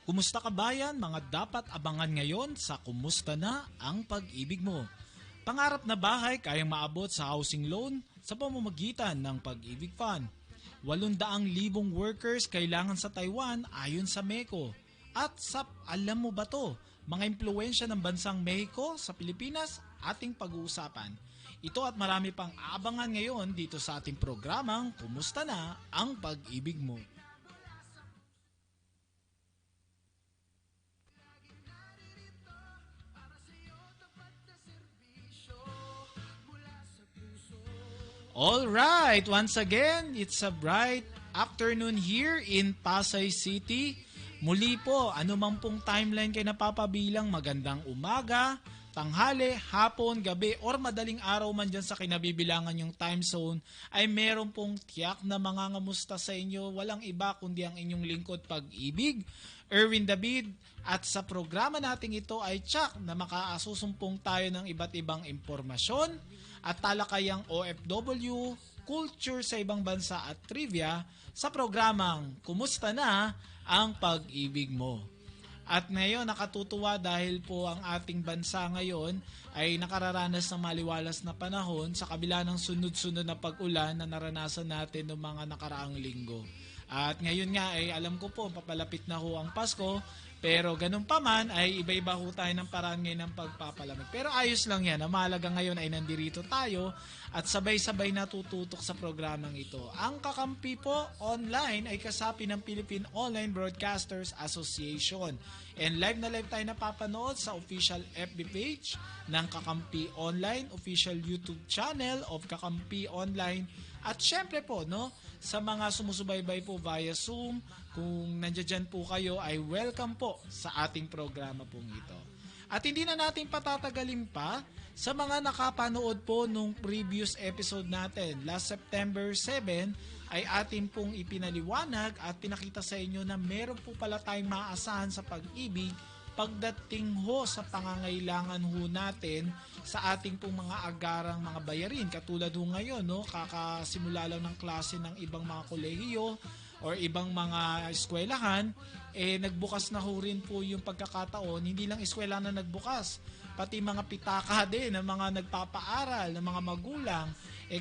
Kumusta ka bayan? Mga dapat abangan ngayon sa Kumusta na ang Pag-ibig Mo. Pangarap na bahay kayang maabot sa housing loan sa pamamagitan ng Pag-ibig Fund. 800,000 workers kailangan sa Taiwan ayon sa MECO. At alam mo ba to, mga impluensya ng bansang Mexico sa Pilipinas, ating pag-uusapan. Ito at marami pang aabangan ngayon dito sa ating programang Kumusta na ang Pag-ibig Mo. All right, once again, it's a bright afternoon here in Pasay City. Muli po, anumang pong timeline kayo napapabilang, magandang umaga, tanghali, hapon, gabi, or madaling araw man dyan sa kinabibilangan yung time zone, ay meron pong tiyak na mga ngamusta sa inyo. Walang iba kundi ang inyong lingkod Pag-ibig, Erwin David, at sa programa nating ito ay tsak na makaasusumpong tayo ng iba't ibang impormasyon at talakayang OFW, culture sa ibang bansa at trivia sa programang Kumusta na ang Pag-ibig Mo. At ngayon nakatutuwa dahil po ang ating bansa ngayon ay nakararanas ng maliwalas na panahon sa kabila ng sunod-sunod na pag-ulan na naranasan natin noong mga nakaraang linggo. At ngayon nga ay alam ko po papalapit na ho ang Pasko, pero ganun pa man ay iba-iba ho tayo ng paraan ngayon ng pagpapalamig. Pero ayos lang yan. Ang mahalaga ngayon ay nandirito tayo at sabay-sabay natututok sa programang ito. Ang Kakampi po online ay kasapi ng Philippine Online Broadcasters Association. And live na live tayo napapanood sa official FB page ng Kakampi Online, official YouTube channel of Kakampi Online. At syempre po, no, sa mga sumusubaybay po via Zoom, kung nandiyan po kayo ay welcome po sa ating programa pong ito. At hindi na natin patatagalin pa sa mga nakapanood po nung previous episode natin. Last September 7 ay atin pong ipinaliwanag at pinakita sa inyo na meron po pala tayong maasahan sa pag-ibig pagdating ho sa pangangailangan ho natin sa ating pong mga agarang mga bayarin. Katulad ho ngayon, no, kakasimula lang ng klase ng ibang mga kolehiyo or ibang mga eskwelahan, nagbukas na ho rin po yung pagkakataon, hindi lang eskwela na nagbukas, pati mga pitaka din ng mga nagpapaaral, ng mga magulang,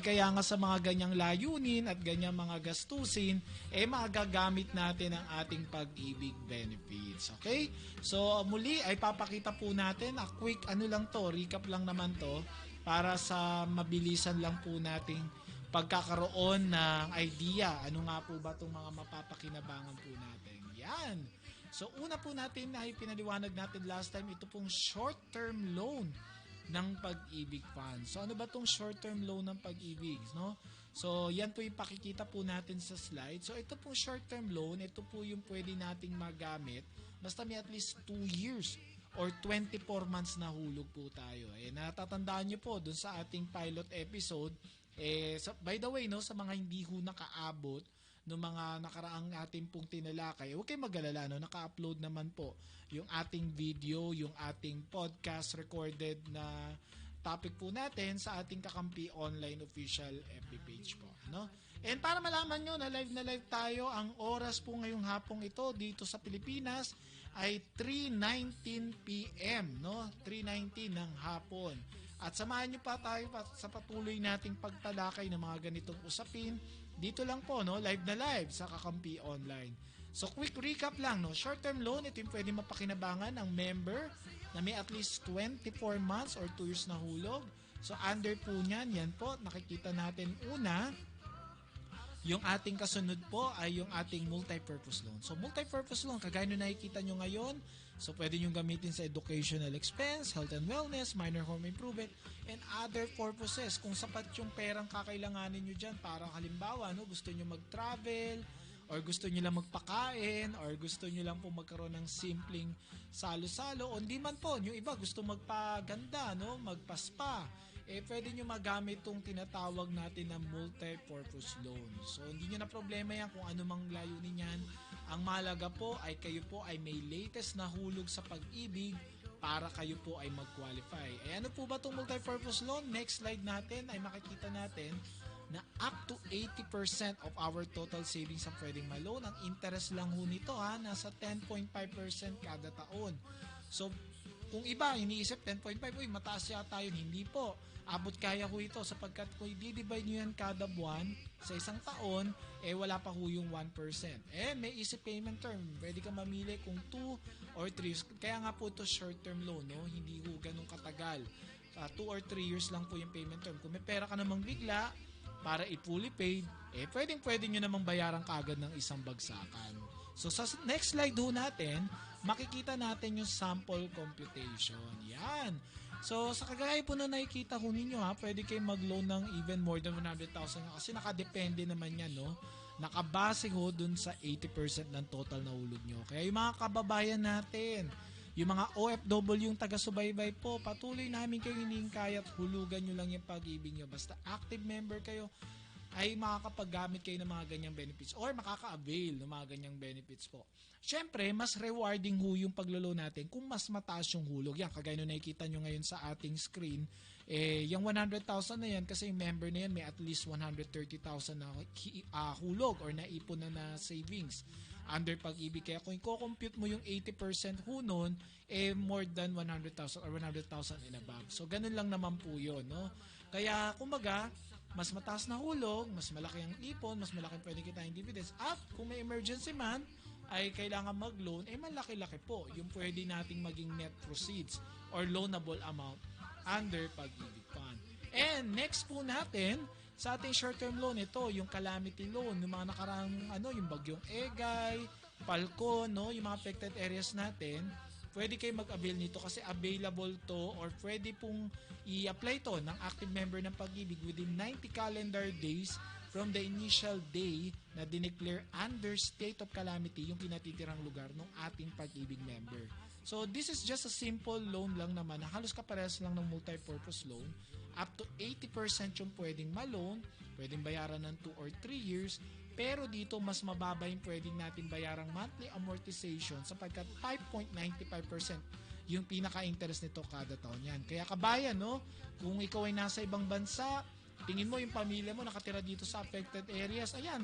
kaya nga sa mga ganyang layunin at ganyang mga gastusin, magagamit natin ang ating pag-ibig benefits. Okay? So, muli ay papakita po natin, a quick recap lang naman to, para sa mabilisan lang po nating pagkakaroon ng idea. Ano nga po ba itong mga mapapakinabangan po natin? Yan. So, una po natin ay pinaliwanag natin last time, ito pong short-term loan ng Pag-ibig Fund. So, ano ba itong short-term loan ng Pag-ibig? No? So, yan po yung pakikita po natin sa slide. So, ito pong short-term loan, ito po yung pwede nating magamit basta may at least 2 years or 24 months na hulog po tayo. Natatandaan nyo po dun sa ating pilot episode, by the way, no, sa mga hindi ho nakaabot ng mga nakaraang ating pong tinalakay, huwag kayong mag-alala, no, naka-upload naman po yung ating video, yung ating podcast recorded na topic po natin sa ating Kakampi Online official FB page po, no? And para malaman nyo na live tayo, ang oras po ngayong hapong ito dito sa Pilipinas ay 3:19 PM, no? 3:19 ng hapon. At samahan nyo pa tayo sa patuloy nating pagtalakay ng mga ganitong usapin. Dito lang po, no, live na live sa Kakampi Online. So quick recap lang, no, short-term loan, ito yung pwede mapakinabangan ng member na may at least 24 months or 2 years na hulog. So under po niyan, yan po, nakikita natin una, yung ating kasunod po ay yung ating multi-purpose loan. So multi-purpose loan, kagaya nyo nakikita nyo ngayon, so pwede nyo gamitin sa educational expense, health and wellness, minor home improvement, and other purposes. Kung sapat yung perang kakailanganin nyo dyan, parang halimbawa, no, gusto nyo mag-travel, or gusto nyo lang magpakain, or gusto nyo lang po magkaroon ng simpleng salo-salo, o hindi man po, yung iba gusto magpaganda, no, magpaspa, pwede nyo magamit itong tinatawag natin na multi-purpose loan. So, hindi nyo na problema yan kung ano mang layunin yan. Ang mahalaga po ay kayo po ay may latest na hulog sa pag-ibig para kayo po ay mag-qualify. Ano po ba itong multi-purpose loan? Next slide natin ay makikita natin na up to 80% of our total savings ang pwedeng ma-loan. Ang interest lang ho nito nasa 10.5% kada taon. So, kung iba, iniisip 10.5, uy, mataas yata yun. Hindi po. Abot kaya ko ito sapagkat kung i-divide nyo yan kada buwan sa isang taon, wala pa ho yung 1%. May easy payment term. Pwede ka mamili kung 2 or 3 years. Kaya nga po ito short-term loan, no? Hindi ho ganun katagal. 2 or 3 years lang po yung payment term. Kung may pera ka namang bigla, para i-fully paid, pwede nyo namang bayaran kaagad ng isang bagsakan. So, sa next slide ho natin, makikita natin yung sample computation. Yan. So, sa kagaya po na nakikita ho ninyo pwede kayo mag-loan ng even more than 100,000 kasi nakadepende naman yan, no? Nakabase ho dun sa 80% ng total na hulog nyo. Kaya yung mga kababayan natin, yung mga OFW yung taga-subaybay po, patuloy namin kayo hinihingkay at hulugan nyo lang yung pag-ibig nyo. Basta active member kayo, ay makakapaggamit kayo ng mga ganyang benefits or makaka-avail ng mga ganyang benefits po. Siyempre, mas rewarding ho yung paglolo natin kung mas mataas yung hulog. Yan, kagaya nung nakikita nyo ngayon sa ating screen, yung 100,000 na yan, kasi yung member na yan may at least 130,000 na hulog or naipon na savings under Pag-ibig. Kaya kung i-compute mo yung 80% ho nun, more than 100,000 or 100,000 and above. So, ganun lang naman po yun, no? Kaya, kumbaga, mas mataas na hulog, mas malaki ang ipon, mas malaki pwede kita yung dividends. At kung may emergency man, ay kailangan mag-loan, malaki-laki po yung pwede nating maging net proceeds or loanable amount under Pag-ibig Fund. And next po natin, sa ating short-term loan, ito, yung calamity loan, yung mga nakarang, yung bagyong Egay, Falcon, no, yung mga affected areas natin, pwede kayo mag-avail nito kasi available to or pwede pong i-apply to ng active member ng Pag-ibig within 90 calendar days from the initial day na dineclare under state of calamity yung kinatitirang lugar ng ating Pag-ibig member. So, this is just a simple loan lang naman na halos kaparehas lang ng multi-purpose loan. Up to 80% yung pwedeng ma-loan, pwedeng bayaran ng 2 or 3 years, pero dito mas mababa yung pwedeng natin bayarang monthly amortization sapagkat 5.95% yung pinaka-interest nito kada taon yan. Kaya kabayan, no? Kung ikaw ay nasa ibang bansa, tingin mo yung pamilya mo nakatira dito sa affected areas, ayan,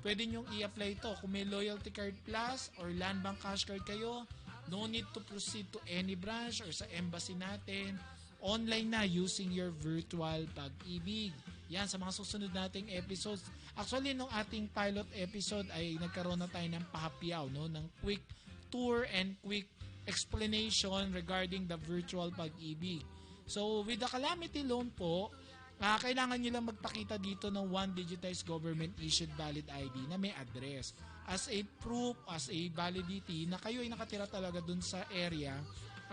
pwede nyong i-apply ito. Kung may Loyalty Card Plus or Land Bank Cash Card kayo, no need to proceed to any branch or sa embassy natin. Online na using your virtual Pag-ibig. Yan, sa mga susunod nating episodes. Actually, nung ating pilot episode ay nagkaroon na tayo ng pahapyaw, no? Ng quick tour and quick explanation regarding the virtual Pag-ibig. So, with the calamity loan po, kailangan nyo lang magpakita dito ng one digitized government issued valid ID na may address as a proof, as a validity na kayo ay nakatira talaga dun sa area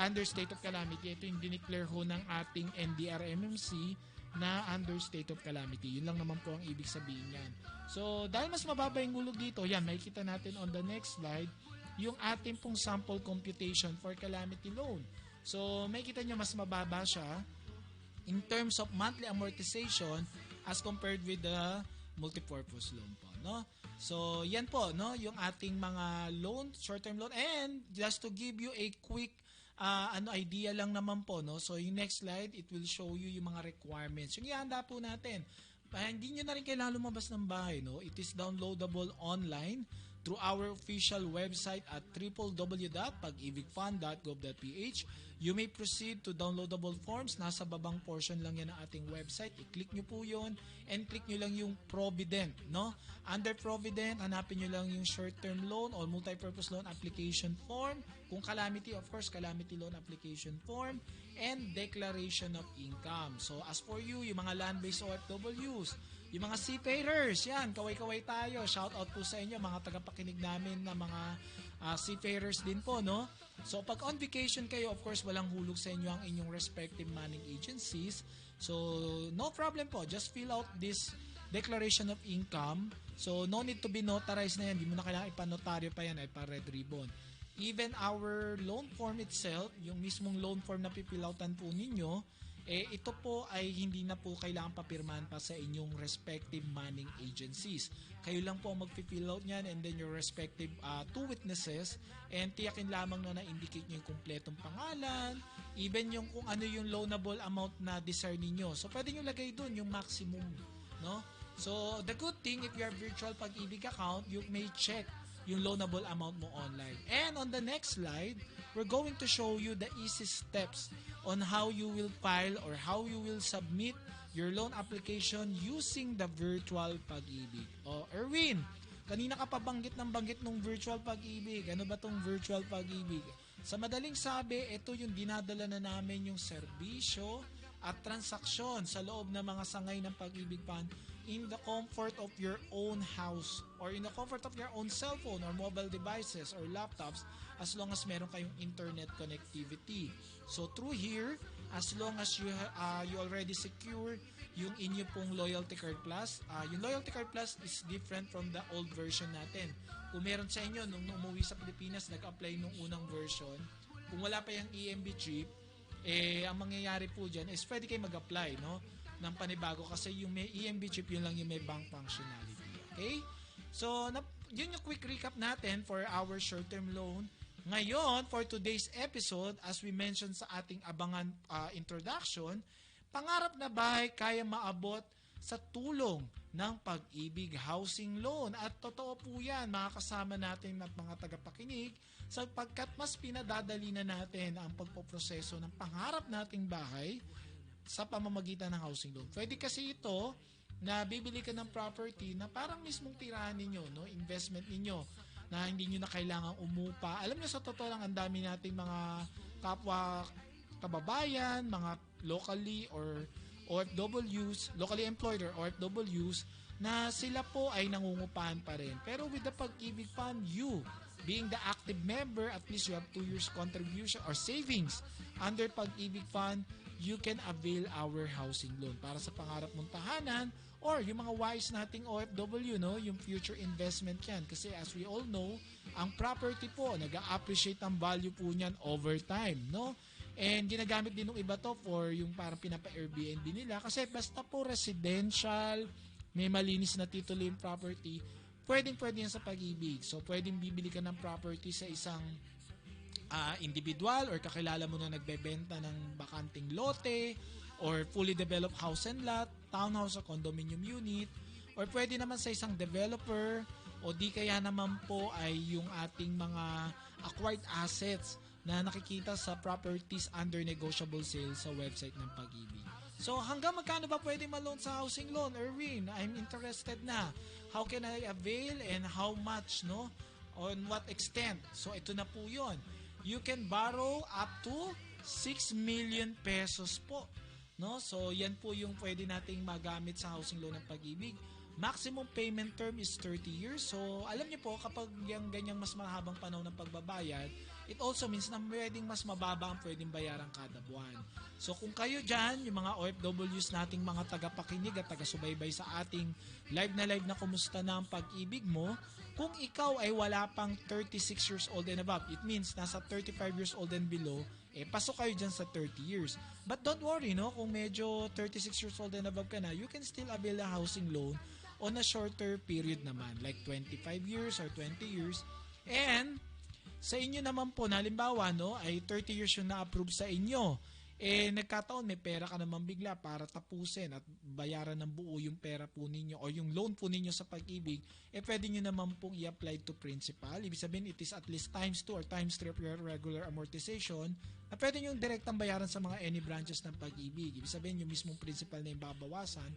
under state of calamity. Ito yung dineclare ho ng ating NDRMMC na under state of calamity. Yun lang naman po ang ibig sabihin yan. So, dahil mas mababa yung hulog dito, yan, makikita natin on the next slide, yung ating pong sample computation for calamity loan. So, makikita nyo mas mababa siya in terms of monthly amortization as compared with the multipurpose loan po, no? So, yan po, no, yung ating mga loan, short-term loan. And just to give you a quick idea lang naman po, no? So, yung next slide, it will show you yung mga requirements. Yung ihanda po natin. Hindi nyo na rin kailangan lumabas ng bahay, no? It is downloadable online through our official website at www.pagibigfund.gov.ph. You may proceed to downloadable forms. Nasa babang portion lang yan ng ating website. I-click nyo po yun and click nyo lang yung Provident, no? Under Provident, hanapin nyo lang yung short-term loan or multi-purpose loan application form. Kung calamity, of course, calamity loan application form and declaration of income. So, as for you, yung mga land-based OFWs, yung mga seafarers, yan, kaway-kaway tayo. Shout out po sa inyo, mga tagapakinig namin na mga seafarers din po, no? So, pag on vacation kayo, of course, walang hulog sa inyo ang inyong respective manning agencies. So, no problem po. Just fill out this declaration of income. So, no need to be notarized na yan. Hindi mo na kailangan ipanotaryo pa yan ay pa red ribbon. Even our loan form itself, yung mismong loan form na pipilautan po ninyo, ito po ay hindi na po kailangan papirmahan pa sa inyong respective manning agencies. Kayo lang po ang mag-fill out niyan and then your respective two witnesses and tiyakin lamang na na-indicate nyo yung kumpletong pangalan, even yung kung ano yung loanable amount na desire ninyo. So, pwede nyo lagay doon yung maximum, no? So, the good thing, if you have virtual Pag-ibig account, you may check yung loanable amount mo online. And on the next slide, we're going to show you the easy steps on how you will file or how you will submit your loan application using the virtual Pag-ibig. O, Erwin, kanina ka pa banggit nung virtual Pag-ibig. Ano ba tong virtual Pag-ibig? Sa madaling sabi, ito yung dinadala na namin yung serbisyo at transaksyon sa loob ng mga sangay ng Pag-ibig Fund in the comfort of your own house or in the comfort of your own cellphone or mobile devices or laptops as long as meron kayong internet connectivity. So through here, as long as you already secure yung inyo pong Loyalty Card Plus, yung Loyalty Card Plus is different from the old version natin. Kung meron sa inyo, nung umuwi sa Pilipinas, nag-apply nung unang version, kung wala pa yung EMB chip, ang mangyayari po dyan is pwede kayo mag-apply, no? Ng panibago kasi yung may EMB chip, yun lang yung may bank functionality. Okay? So, yun yung quick recap natin for our short-term loan. Ngayon, for today's episode, as we mentioned sa ating abangan introduction, pangarap na bahay kaya maabot sa tulong ng Pag-ibig Housing Loan. At totoo po yan, mga kasama natin at mga tagapakinig, sapagkat mas pinadadali na natin ang pagpoproseso ng pangarap nating bahay sa pamamagitan ng housing loan. Pwede kasi ito na bibili ka ng property na parang mismong tirahan ninyo, no? Investment ninyo na hindi nyo na kailangang umupa. Alam nyo, sa totoo lang, ang dami nating mga kapwa kababayan, mga locally or OFWs, locally employed or OFWs, na sila po ay nangungupahan pa rin. Pero with the Pag-ibig Fund, you being the active member, at least you have 2 years contribution or savings under Pag-ibig Fund, you can avail our housing loan para sa pangarap mong tahanan or yung mga wise nating OFW, no, yung future investment yan. Kasi as we all know, ang property po, nag-appreciate ang value po niyan over time, no? And ginagamit din ng iba to for yung parang pinapa-Airbnb nila kasi basta po residential, may malinis na titulo yung property, pwede yan sa Pag-ibig. So, pwedeng bibili ka ng property sa isang individual or kakilala mo na nagbebenta ng bakanting lote or fully developed house and lot, townhouse or condominium unit, or pwede naman sa isang developer o di kaya naman po ay yung ating mga acquired assets na nakikita sa properties under negotiable sale sa website ng Pag-ibig. So hanggang magkano ba pwede ma-loan sa housing loan, Erwin? I'm interested na. How can I avail and how much, no? On what extent? So ito na po yun. You can borrow up to 6 million pesos po. No? So, yan po yung pwede nating magamit sa housing loan ng Pag-ibig. Maximum payment term is 30 years. So, alam niyo po, kapag yung ganyang mas mahabang panahon ng pagbabayad, it also means na pwedeng mas mababa ang pwedeng bayaran kada buwan. So, kung kayo dyan, yung mga OFWs nating mga tagapakinig at taga-subaybay sa ating live na kumusta na ang Pag-ibig mo, kung ikaw ay wala pang 36 years old and above, it means nasa 35 years old and below, pasok kayo dyan sa 30 years. But don't worry, no? Kung medyo 36 years old and above ka na, you can still avail a housing loan on a shorter period naman, like 25 years or 20 years. And sa inyo naman po, na halimbawa, no, ay 30 years yung na-approve sa inyo. Nagkataon, may pera ka naman bigla para tapusin at bayaran ng buo yung pera po ninyo o yung loan po ninyo sa Pag-ibig, pwede nyo naman pong i-apply to principal. Ibig sabihin, it is at least times 2 or times 3 of your regular amortization na pwede nyo direktang bayaran sa mga any branches ng Pag-ibig. Ibig sabihin, yung mismong principal na yung babawasan.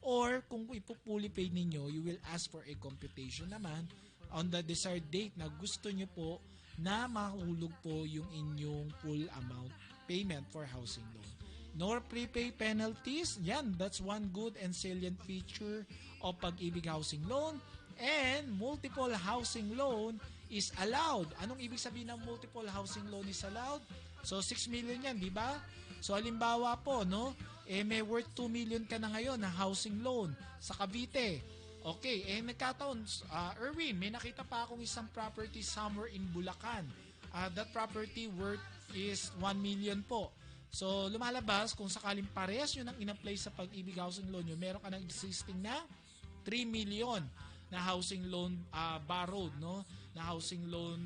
Or kung ipupully paid ninyo, you will ask for a computation naman on the desired date na gusto nyo po na mahulog po yung inyong full amount payment for housing loan. Nor prepay penalties. Yan, that's one good and salient feature of Pag-ibig Housing Loan. And multiple housing loan is allowed. Anong ibig sabihin ng multiple housing loan is allowed? So 6 million yan, di ba? So halimbawa po, no, may worth 2 million ka na ngayon na housing loan sa Cavite. Okay, nagkataon, Erwin, may nakita pa akong isang property somewhere in Bulacan. That property worth is 1 million po. So, lumalabas kung sakaling parehas yun ang in-apply sa Pag-ibig Housing Loan nyo, meron ka ng existing na 3 million na housing loan borrowed, no? Na housing loan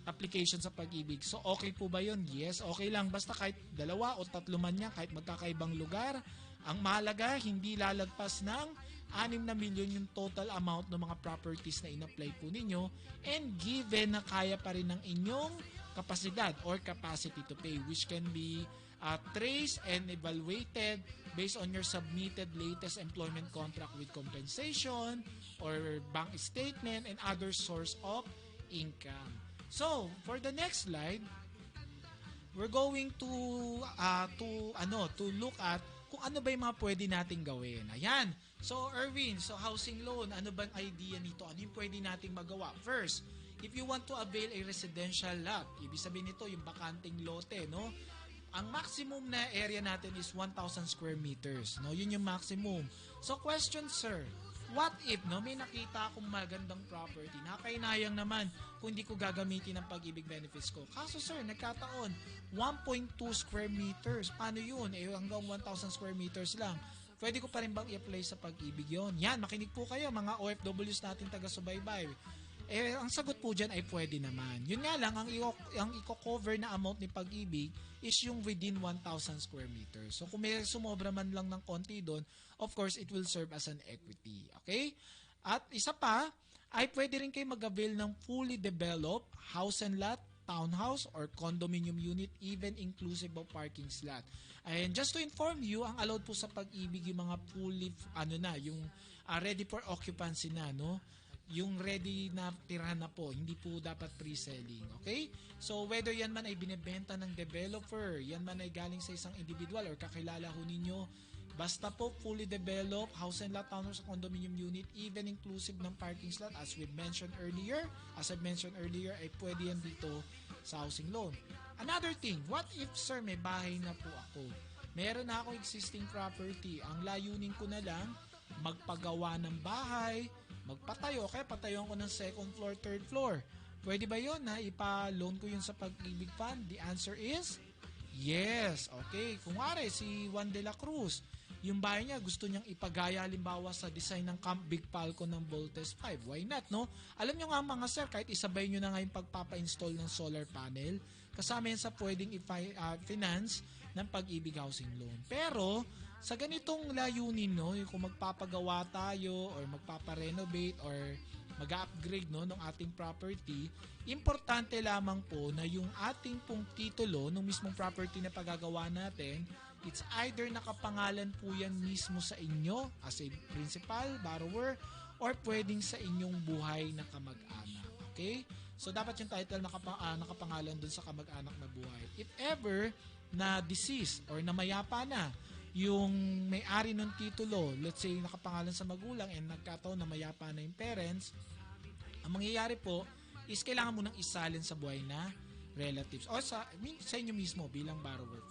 application sa Pag-ibig. So, okay po ba yun? Yes, okay lang. Basta kahit 2 o 3 man yan, kahit magkakaibang lugar, ang mahalaga, hindi lalagpas ng 6 na milyon yung total amount ng mga properties na in-apply po ninyo, and given na kaya pa rin ng inyong kapasidad or capacity to pay, which can be traced and evaluated based on your submitted latest employment contract with compensation or bank statement and other source of income. So, for the next slide, we're going to look at kung ano ba yung mga pwede nating gawin. Ayan. So, Erwin, housing loan, ano bang idea nito? Ano yung pwede nating magawa? First, if you want to avail a residential lot, ibig sabihin nito yung bakanting lote, no? Ang maximum na area natin is 1,000 square meters, no? Yun yung maximum. So, question, sir, what if, no, may nakita akong magandang property, nakainayang naman kung hindi ko gagamitin ang pag-ibig benefits ko. Kaso, sir, nagkataon, 1.2 square meters. Paano yun? Hanggang 1,000 square meters lang. Pwede ko pa rin bang i-apply sa pag-ibig yon? Yan, makinig po kayo, mga OFWs natin taga-subaybay. Ang sagot po dyan ay pwede naman. Yun nga lang, ang i-cover na amount ni pag-ibig is yung within 1,000 square meters. So, kung may sumobra man lang ng konti doon, of course, it will serve as an equity. Okay? At isa pa, ay pwede rin kayo mag-avail ng fully developed house and lot, townhouse, or condominium unit, even inclusive of parking slot. And just to inform you, ang allowed po sa pag-ibig yung mga fully, yung ready for occupancy na, no? Yung ready na tirahan na po, hindi po dapat pre-selling. Okay? So, whether yan man ay binebenta ng developer, yan man ay galing sa isang individual or kakilala ho ninyo, basta po fully developed house and lot, townhouse, condominium unit, even inclusive ng parking slot, as I mentioned earlier, ay pwede yan dito sa housing loan. Another thing, what if, sir, may bahay na po ako? Meron na ako existing property. Ang layunin ko na lang, magpagawa ng bahay, magpatayo, kaya patayon ko ng second floor, third floor. Pwede ba yun na ipa-loan ko yun sa pag-ibig fund? The answer is yes. Okay, kung wari si Juan de la Cruz, yung bahay niya gusto niyang ipagaya halimbawa sa design ng Camp Big Falcon ng Voltes 5. Why not, no? Alam nyo nga mga sir, kahit isabay nyo na nga yung pagpapa-install ng solar panel, kasama yan sa pwedeng finance ng pag-ibig housing loan. Pero, sa ganitong layunin, no, yung kung magpapagawa tayo or magpapa-renovate or mag-upgrade, no, ng ating property, importante lamang po na yung ating pong titulo ng mismong property na pagagawa natin, it's either nakapangalan po yan mismo sa inyo as a principal, borrower, or pwedeng sa inyong buhay na kamag-anak. Okay? So, dapat yung title nakapangalan dun sa kamag-anak na buhay. If ever na deceased or namayapa na yung may-ari ng titulo, let's say nakapangalan sa magulang and nagkataon na mayapa na yung parents, ang mangyayari po is kailangan mo nang isalin sa buhay na relatives o sa inyo mismo bilang borrower.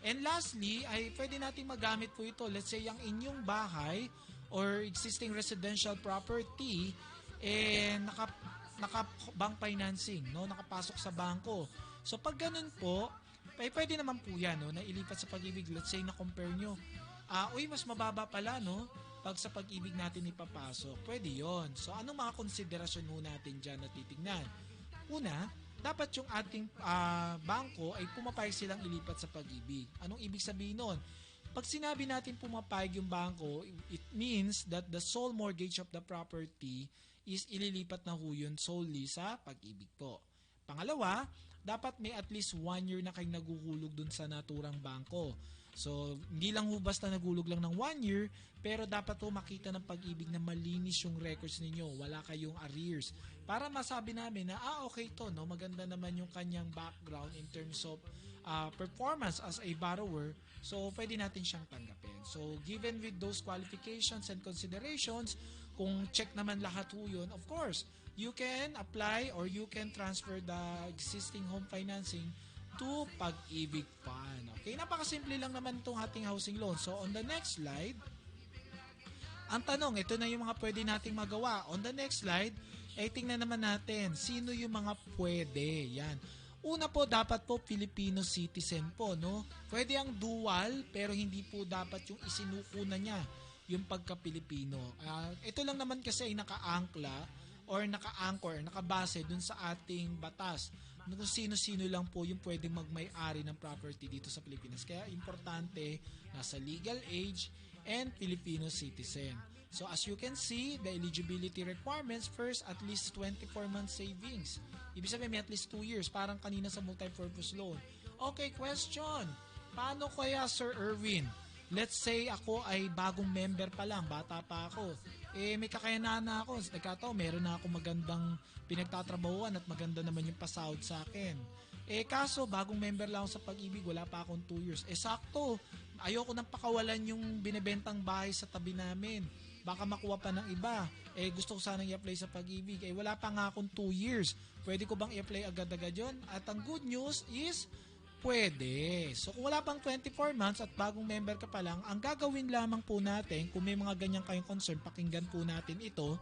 And lastly, ay pwede natin magamit po ito. Let's say yung inyong bahay or existing residential property naka-bank financing, no? Nakapasok sa bangko. So pag ganun po, pwede naman po yan, no, na ilipat sa pag-ibig. Let's say na-compare nyo, mas mababa pala, no, pag sa pag-ibig natin ipapasok. Pwede yon. So, anong mga konsiderasyon mo natin dyan na titignan? Una, dapat yung ating bangko ay pumapayag silang ilipat sa pag-ibig. Anong ibig sabihin nun? Pag sinabi natin pumapayag yung bangko, it means that the sole mortgage of the property is ililipat na ho yun solely sa pag-ibig po. Pangalawa, dapat may at least 1 year na kayong naguhulog dun sa naturang bangko. So, hindi lang ho basta nagulog lang ng 1 year, pero dapat ho makita ng pag-ibig na malinis yung records ninyo. Wala kayong arrears. Para masabi namin na, okay to, no? Maganda naman yung kanyang background in terms of performance as a borrower. So, pwede natin siyang tanggapin. So, given with those qualifications and considerations, kung check naman lahat ho yun, of course, you can apply or you can transfer the existing home financing to Pag-ibig Fund. Okay, napakasimple lang naman itong ating housing loan. So, on the next slide, ang tanong, ito na yung mga pwede nating magawa. On the next slide, tingnan naman natin, sino yung mga pwede. Yan. Una po, dapat po Filipino citizen po, no? Pwede ang dual, pero hindi po dapat yung isinuko na niya, yung pagka-Pilipino. Ito lang naman kasi ay naka-angkla or naka-anchor, nakabase dun sa ating batas. Kung sino-sino lang po yung pwedeng magmay-ari ng property dito sa Pilipinas. Kaya importante, nasa legal age and Filipino citizen. So as you can see, the eligibility requirements, first at least 24 months savings. Ibig sabihin may at least 2 years, parang kanina sa multi-purpose loan. Okay, question. Paano kaya Sir Erwin? Let's say ako ay bagong member pa lang, bata pa ako. May kakayanan na ako. Nagkataon, meron na ako magandang pinagtatrabahuan at maganda naman yung pasahod sa akin. Kaso, bagong member lang ako sa Pag-ibig, wala pa akong 2 years. Sakto, ayoko nang pakawalan yung binibentang bahay sa tabi namin. Baka makuha pa ng iba. Gusto ko sanang i-apply sa Pag-ibig. Wala pa nga akong 2 years. Pwede ko bang i-apply agad-agad yun? At ang good news is, pwede. So kung wala pang 24 months at bagong member ka pa lang, ang gagawin lamang po natin, kung may mga ganyan kayong concern, pakinggan po natin ito,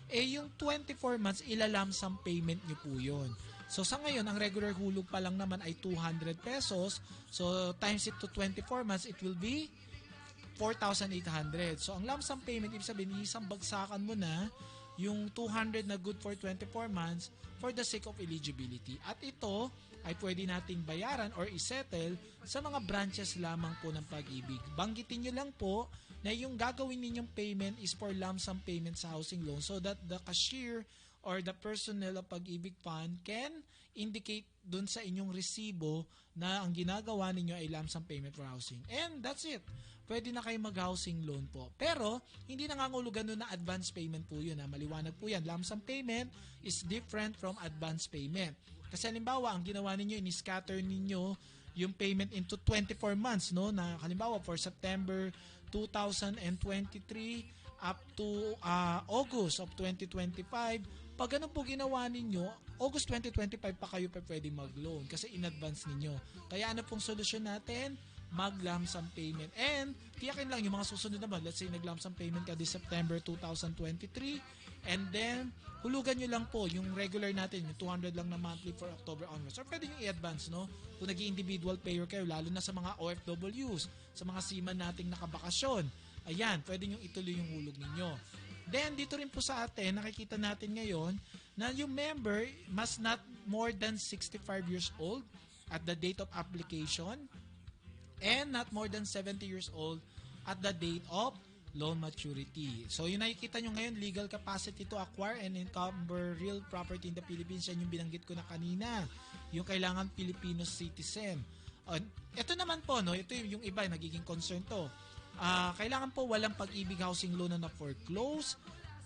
yung 24 months, ilalamsam payment nyo po yun. So sa ngayon, ang regular hulog pa lang naman ay 200 pesos. So times it to 24 months, it will be 4,800. So, ang lump sum payment, ibig sabihin, isang bagsakan mo na yung 200 na good for 24 months for the sake of eligibility. At ito ay pwede nating bayaran or isettle sa mga branches lamang po ng Pag-ibig. Banggitin nyo lang po na yung gagawin ninyong payment is for lump sum payment sa housing loan so that the cashier or the personnel of Pag-ibig Fund can indicate dun sa inyong resibo na ang ginagawa ninyo ay lump sum payment for housing. And that's it. Pwede na kayo mag-housing loan po. Pero, hindi nangangulugan nun na advance payment po yun. Maliwanag po yan. Lump sum payment is different from advance payment. Kasi halimbawa, ang ginawa ninyo, in-scatter ninyo yung payment into 24 months, no? Na halimbawa, for September 2023 up to August of 2025, pag ganun po ginawa ninyo, August 2025 pa kayo pa pwede mag-loan kasi in-advance ninyo. Kaya ano pong solusyon natin? Mag-lump sum payment. And tiyakin lang yung mga susunod naman. Let's say nag-lump sum payment ka this September 2023 and then hulugan nyo lang po yung regular natin, yung 200 lang na monthly for October onwards. Or pwede nyo i-advance, no? Kung nag-individual payer kayo, lalo na sa mga OFWs, sa mga seaman nating nakabakasyon. Ayan, pwede nyo ituloy yung hulog ninyo. Then, dito rin po sa atin, nakikita natin ngayon na yung member must not more than 65 years old at the date of application and not more than 70 years old at the date of loan maturity. So, yung nakikita nyo ngayon, legal capacity to acquire and encumber real property in the Philippines, yan yung binanggit ko na kanina. Yung kailangan Filipino citizen. Ito naman po, no, ito yung iba, nagiging concern to. Kailangan po walang Pag-ibig housing loan na foreclose,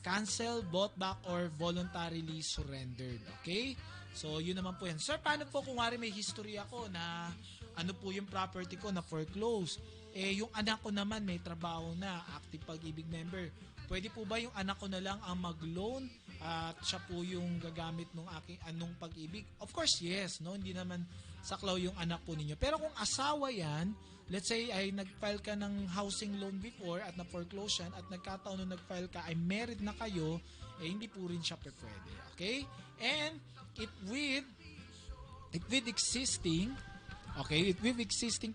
cancel, bought back, or voluntarily surrendered. Okay? So, yun naman po yan. Sir, paano po kung may history ako na ano po yung property ko na foreclose? Yung anak ko naman may trabaho na, active Pag-ibig member. Pwede po ba yung anak ko na lang ang mag-loan at siya po yung gagamit ng aking anong Pag-ibig? Of course, yes. No? Hindi naman saklaw yung anak po ninyo. Pero kung asawa yan, let's say ay nag-file ka ng housing loan before at na-foreclose yan at nagkataon nung nag-file ka ay married na kayo, hindi po rin siya pwede. Okay? And it with existing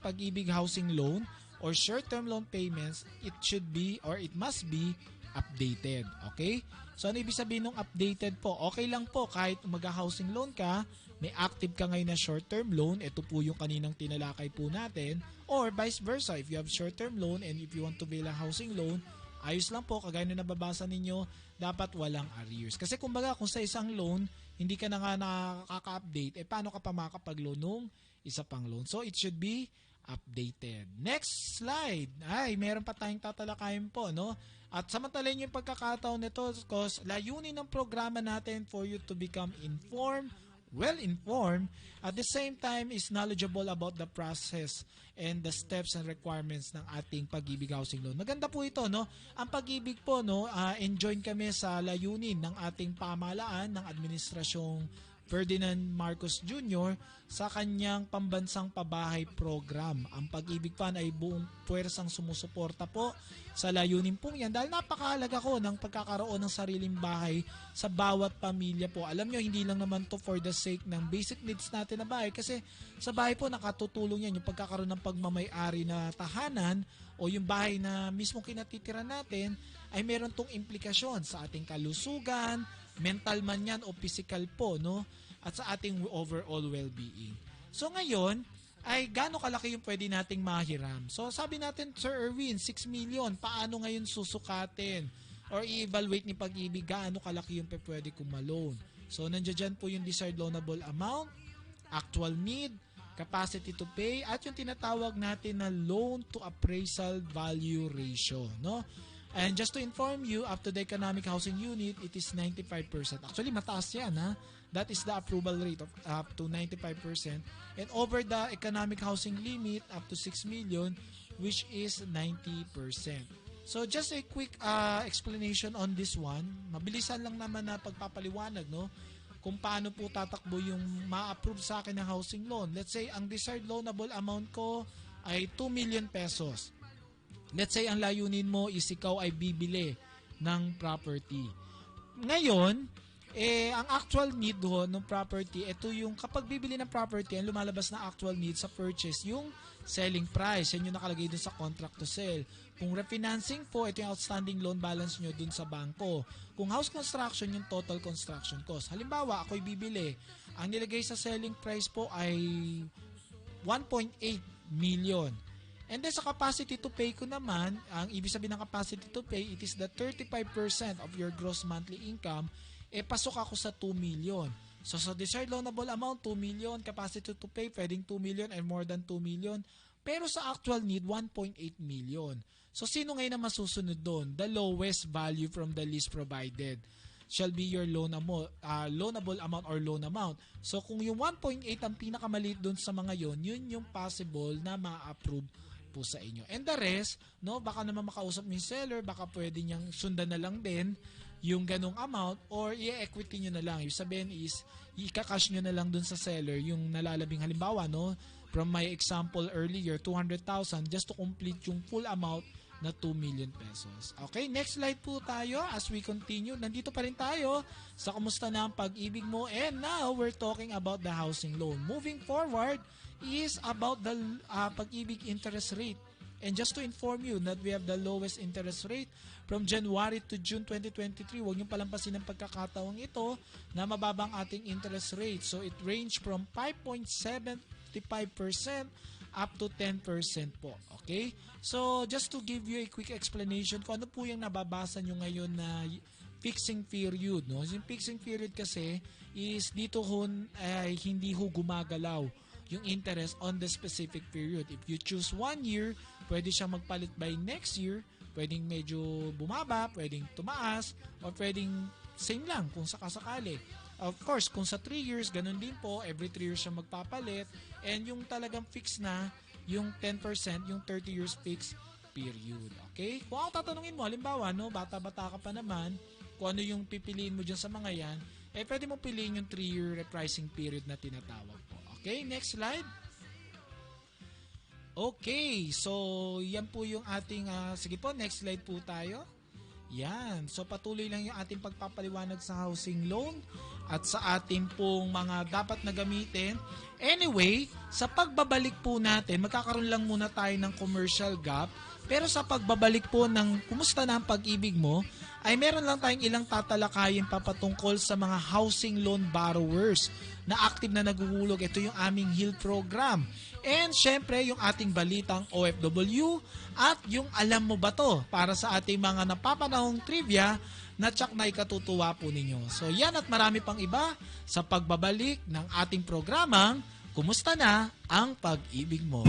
Pag-ibig housing loan or short-term loan payments, it should be or it must be updated. Okay? So, ano ibig sabihin ng updated po? Okay lang po kahit mag-housing loan ka, may active ka ngayon na short-term loan, ito po yung kaninang tinalakay po natin, or vice versa, if you have short-term loan and if you want to build a housing loan, ayos lang po, kagaya na nababasa ninyo, dapat walang arrears. Kasi kumbaga, kung sa isang loan, hindi ka na nga nakaka-update, paano ka pa makakapag-loan nung isa pang loan? So, it should be updated. Next slide. Ay, meron pa tayong tatalakayin po, no? At samantalin yung pagkakataon nito because layunin ng programa natin for you to become informed, well-informed, at the same time is knowledgeable about the process and the steps and requirements ng ating Pag-ibig housing loan. Maganda po ito, no? Ang Pag-ibig po, no, enjoin kami sa layunin ng ating pamahalaan ng administrasyong Ferdinand Marcos Jr. sa kanyang pambansang pabahay program. Ang Pag-ibig Fund ay buong puwersang sumusuporta po sa layunin pong yan dahil napakahalaga ko ng pagkakaroon ng sariling bahay sa bawat pamilya po. Alam nyo, hindi lang naman to for the sake ng basic needs natin na bahay kasi sa bahay po nakatutulong yan yung pagkakaroon ng pagmamay-ari na tahanan o yung bahay na mismo kinatitira natin ay meron tong implikasyon sa ating kalusugan, mental man yan o physical po, no? At sa ating overall well-being. So ngayon, ay gaano kalaki yung pwede nating mahiram? So sabi natin, Sir Erwin, 6 million, paano ngayon susukatin? or i-evaluate ni Pag-ibig gaano kalaki yung pwede kong ma-loan. So, nandiyan dyan po yung desired loanable amount, actual need, capacity to pay, at yung tinatawag natin na loan to appraisal value ratio, no? And just to inform you, up to the economic housing unit, it is 95%. Actually, mataas yan, ha? That is the approval rate of up to 95%. And over the economic housing limit, up to 6 million, which is 90%. So, just a quick explanation on this one. Mabilisan lang naman na pagpapaliwanag, no? Kung paano po tatakbo yung ma-approve sa akin ng housing loan. Let's say, ang desired loanable amount ko ay 2 million pesos. Let's say, ang layunin mo is ikaw ay bibili ng property. Ngayon, ang actual need ho ng property, ito yung kapag bibili ng property, ang lumalabas na actual need sa purchase, yung selling price. Yan yung nakalagay dun sa contract to sell. Kung refinancing po, ito yung outstanding loan balance nyo dun sa bangko. Kung house construction, yung total construction cost. Halimbawa, ako'y bibili. Ang nilagay sa selling price po ay 1.8 million. And then sa capacity to pay ko naman, ang ibig sabihin ng capacity to pay, it is the 35% of your gross monthly income, pasok ako sa 2 million. So sa desired loanable amount, 2 million, capacity to pay, pwedeng 2 million and more than 2 million. Pero sa actual need, 1.8 million. So sino ngayon na masusunod doon? The lowest value from the list provided shall be your loanable amount or loan amount. So kung yung 1.8 ang pinakamaliit doon sa mga yun yung possible na ma-approve po sa inyo. And the rest, no, baka naman makausap ng seller, baka pwede niyang sundan na lang din yung ganong amount or i-equity nyo na lang. Yung sabihin is, i-cash nyo na lang dun sa seller yung nalalabing halimbawa, no, from my example earlier, 200,000 just to complete yung full amount na 2 million pesos. Okay, next slide po tayo as we continue. Nandito pa rin tayo sa Kumusta na ang Pag-ibig Mo, and now we're talking about the housing loan. Moving forward is about the Pag-ibig interest rate. And just to inform you that we have the lowest interest rate from January to June 2023. Huwag niyong palampasin ang pagkakataong ito na mababang ating interest rate. So it range from 5.75% up to 10% po. Okay? So just to give you a quick explanation kung ano po yung nababasa nyo ngayon na fixing period. No? Yung fixing period kasi is dito ay hindi ho gumagalaw yung interest on the specific period. If you choose 1 year, pwede siyang magpalit by next year, pwedeng medyo bumaba, pwedeng tumaas, o pwedeng same lang kung sakasakali. Of course, kung sa 3 years, ganun din po, every 3 years siya magpapalit, and yung talagang fix na, yung 10%, yung 30 years fixed period. Okay? Kung ako tatanungin mo, halimbawa, no, bata-bata ka pa naman, kung ano yung pipiliin mo dyan sa mga yan, pwede mo piliin yung 3-year repricing period na tinatawag po. Okay, next slide. Okay, so yan po yung ating, sige po, next slide po tayo. Yan, so patuloy lang yung ating pagpapaliwanag sa housing loan at sa ating pong mga dapat na gamitin. Anyway, sa pagbabalik po natin, magkakaroon lang muna tayo ng commercial gap. Pero sa pagbabalik po ng Kumusta na ang Pag-ibig Mo, ay meron lang tayong ilang tatalakayin papatungkol sa mga housing loan borrowers na active na naguhulog. Ito yung aming HEAL program. And syempre, yung ating balitang OFW at yung Alam Mo Ba To para sa ating mga napapanahong trivia na tsak na ikatutuwa po ninyo. So yan at marami pang iba sa pagbabalik ng ating programang Kumusta na ang Pag-ibig Mo?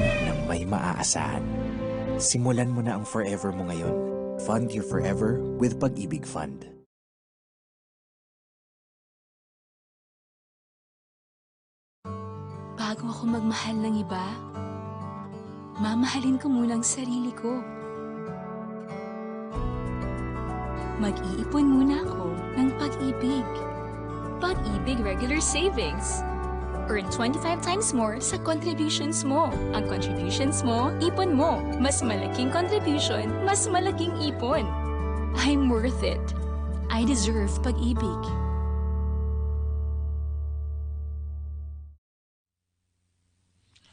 Nang may maaasahan. Simulan mo na ang forever mo ngayon. Fund your forever with Pag-ibig Fund. Bago ako magmahal ng iba, Mamahalin ko munang sarili ko. Mag-iipon muna ako ng Pag-ibig. Pag-ibig Regular Savings. Earn 25 times more sa contributions mo. Ang contributions mo, ipon mo. Mas malaking contribution, mas malaking ipon. I'm worth it. I deserve Pag-ibig.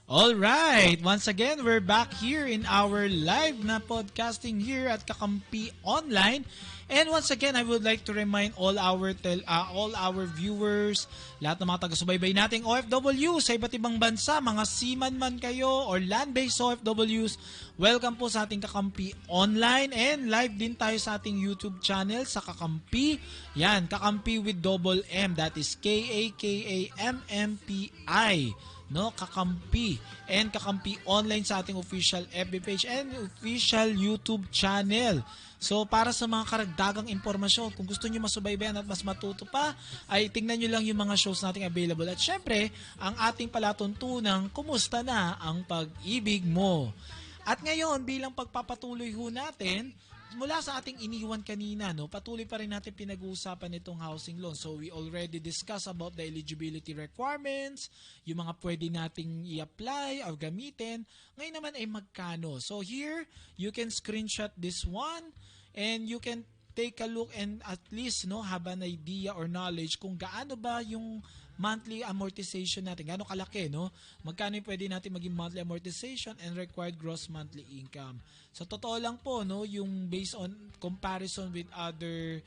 All right, once again, we're back here in our live na podcasting here at Kakampi Online. And once again, I would like to remind all our viewers, lahat ng mga taga-subaybay nating OFW sa iba't ibang bansa, mga seaman man kayo or land-based OFWs, welcome po sa ating Kakampi Online, and live din tayo sa ating YouTube channel sa Kakampi. Yan, Kakampi with double M, that is KAKAMMPI. No, Kakampi, and Kakampi Online sa ating official FB page and official YouTube channel. So para sa mga karagdagang impormasyon, kung gusto niyo masubaybayan at mas matuto pa, ay tingnan niyo lang yung mga shows nating available. At syempre, ang ating palatuntunang kumusta na ang pag-ibig mo. At ngayon, bilang pagpapatuloy ho natin, mula sa ating iniwan kanina, no, patuloy pa rin natin pinag-uusapan itong housing loan. So we already discussed about the eligibility requirements, yung mga pwede nating i-apply or gamitin. Ngayon naman ay magkano. So here, you can screenshot this one and you can take a look and at least have an idea or knowledge kung gaano ba yung monthly amortization natin. Gaano kalaki, no? Magkano yung pwede natin maging monthly amortization and required gross monthly income. So, totoo lang po, no? Yung based on comparison with other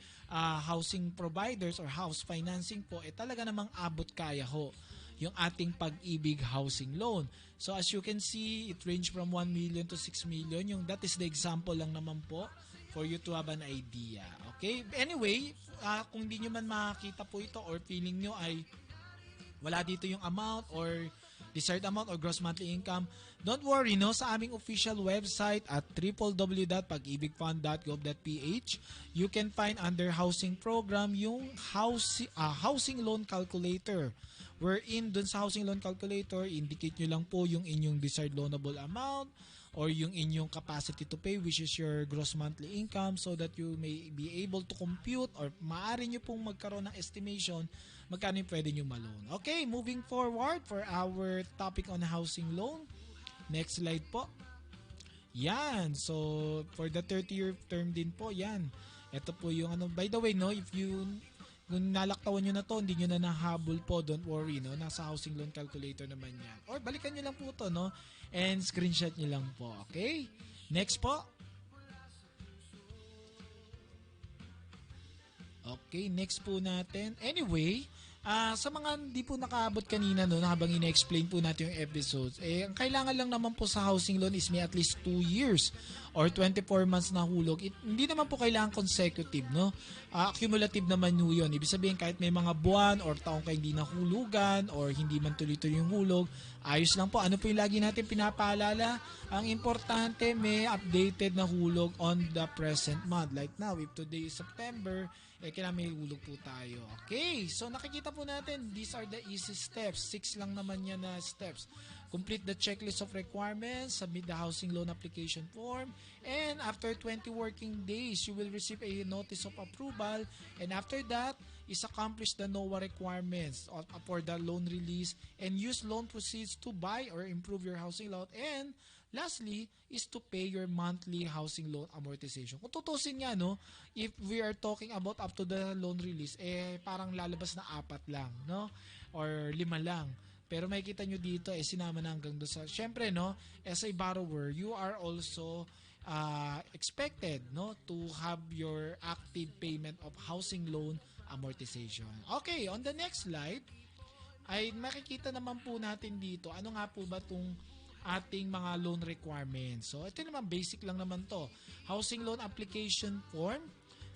housing providers or house financing po, talaga namang abot kaya ho yung ating Pag-ibig housing loan. So, as you can see, it range from 1 million to 6 million. That is the example lang naman po for you to have an idea. Okay? Anyway, kung di nyo man makakita po ito or feeling nyo ay wala dito yung amount or desired amount or gross monthly income, don't worry, no? Sa aming official website at www.pagibigfund.gov.ph, you can find under housing program yung housing loan calculator. Wherein dun sa housing loan calculator, indicate nyo lang po yung inyong desired loanable amount or yung inyong capacity to pay, which is your gross monthly income, so that you may be able to compute or maaari nyo pong magkaroon ng estimation magkano yung pwede nyo ma-loan. Okay, moving forward for our topic on housing loan. Next slide po. Yan. So, for the 30-year term din po, yan. Ito po yung by the way, no, kung nalaktawan nyo na to, hindi nyo na nahabol po, don't worry, no? Nasa housing loan calculator naman yan. Or balikan nyo lang po to, no? And screenshot nyo lang po, okay? Next po. Okay, next po natin. Anyway, sa mga hindi po nakaabot kanina habang ina-explain po natin yung episodes, ang kailangan lang naman po sa housing loan is may at least 2 years or 24 months na hulog. Hindi naman po kailangan consecutive, no? Cumulative naman yun. Ibig sabihin kahit may mga buwan or taong kayo hindi nahulugan or hindi man tuloy-tuloy yung hulog, ayos lang po. Ano po yung lagi natin pinapaalala? Ang importante, may updated na hulog on the present month. Like now, if today is September, kailangan may hulog po tayo. Okay, so nakikita po natin, these are the easy steps. 6 lang naman yan na steps. Complete the checklist of requirements, submit the housing loan application form, and after 20 working days, you will receive a notice of approval, and after that, is accomplish the NOAA requirements for the loan release and use loan proceeds to buy or improve your housing loan, and lastly, is to pay your monthly housing loan amortization. Kung tutusin nga, no, if we are talking about up to the loan release, parang lalabas na 4 lang, no? Or 5 lang. Pero makikita nyo dito, sinama na hanggang doon sa, syempre, no, as a borrower, you are also expected, no, to have your active payment of housing loan amortization. Okay, on the next slide, ay makikita naman po natin dito, ano nga po ba itong ating mga loan requirements. So, ito naman, basic lang naman to. Housing loan application form.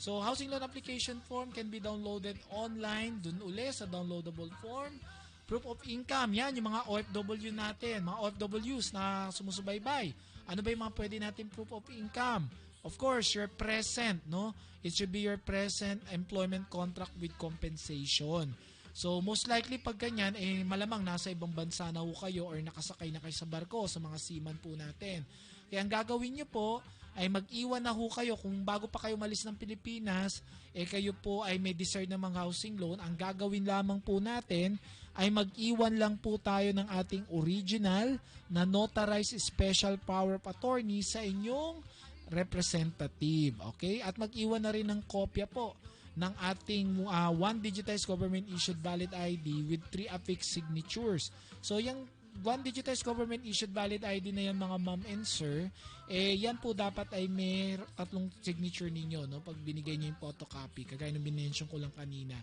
So, housing loan application form can be downloaded online, dun uli sa downloadable form. Proof of income, yan, yung mga OFW natin, mga OFWs na sumusubaybay. Ano ba yung mga pwede natin proof of income? Of course, your present, no? It should be your present employment contract with compensation. So most likely pag ganyan, malamang nasa ibang bansa na ho kayo or nakasakay na kayo sa barko sa mga seaman po natin. Kaya ang gagawin nyo po ay mag-iwan na ho kayo kung bago pa kayo malis ng Pilipinas, kayo po ay may desired na mga housing loan. Ang gagawin lamang po natin ay mag-iwan lang po tayo ng ating original na notarized special power of attorney sa inyong representative. Okay? At mag-iwan na rin ng kopya po ng ating one digitized government issued valid ID with 3 affixed signatures. So yung one digitized government issued valid ID na yan mga ma'am and sir, yan po dapat ay may 3 signature ninyo, no? Pag binigay nyo yung photocopy, kagaya ng binention ko lang kanina.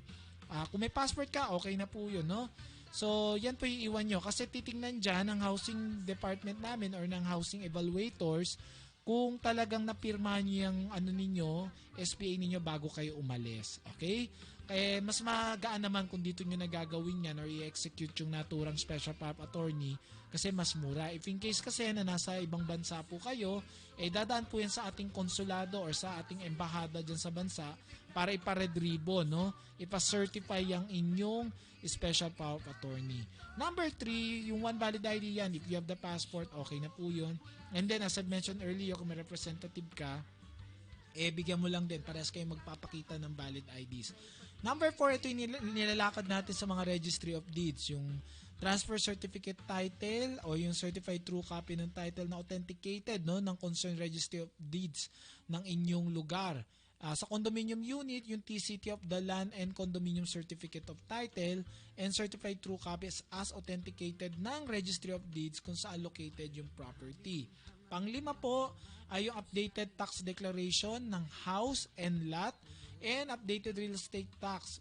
Kung may passport ka, okay na po yun, no? So, yan po yung iwan nyo. Kasi titingnan dyan ng housing department namin or ng housing evaluators kung talagang napirma nyo yung ninyo, SPA ninyo bago kayo umalis. Okay? Kaya mas magaan naman kung dito nyo nagagawin yan or i-execute yung naturang special power of attorney kasi mas mura. If in case kasi na nasa ibang bansa po kayo, dadaan po yan sa ating konsulado or sa ating embahada dyan sa bansa para ipa-red ribbon, no? Ipa-certify yung inyong special power of attorney. Number 3, yung one valid ID yan. If you have the passport, okay na po yun. And then, as I mentioned earlier, kung may representative ka, bigyan mo lang din parehas kayo magpapakita ng valid IDs. Number 4, ito yung nilalakad natin sa mga registry of deeds, yung transfer certificate title o yung certified true copy ng title na authenticated, no, ng concerned registry of deeds ng inyong lugar. Sa condominium unit, yung TCT of the land and condominium certificate of title and certified true copies as authenticated ng registry of deeds kung saan located yung property. Panglima po ay yung updated tax declaration ng house and lot and updated real estate tax.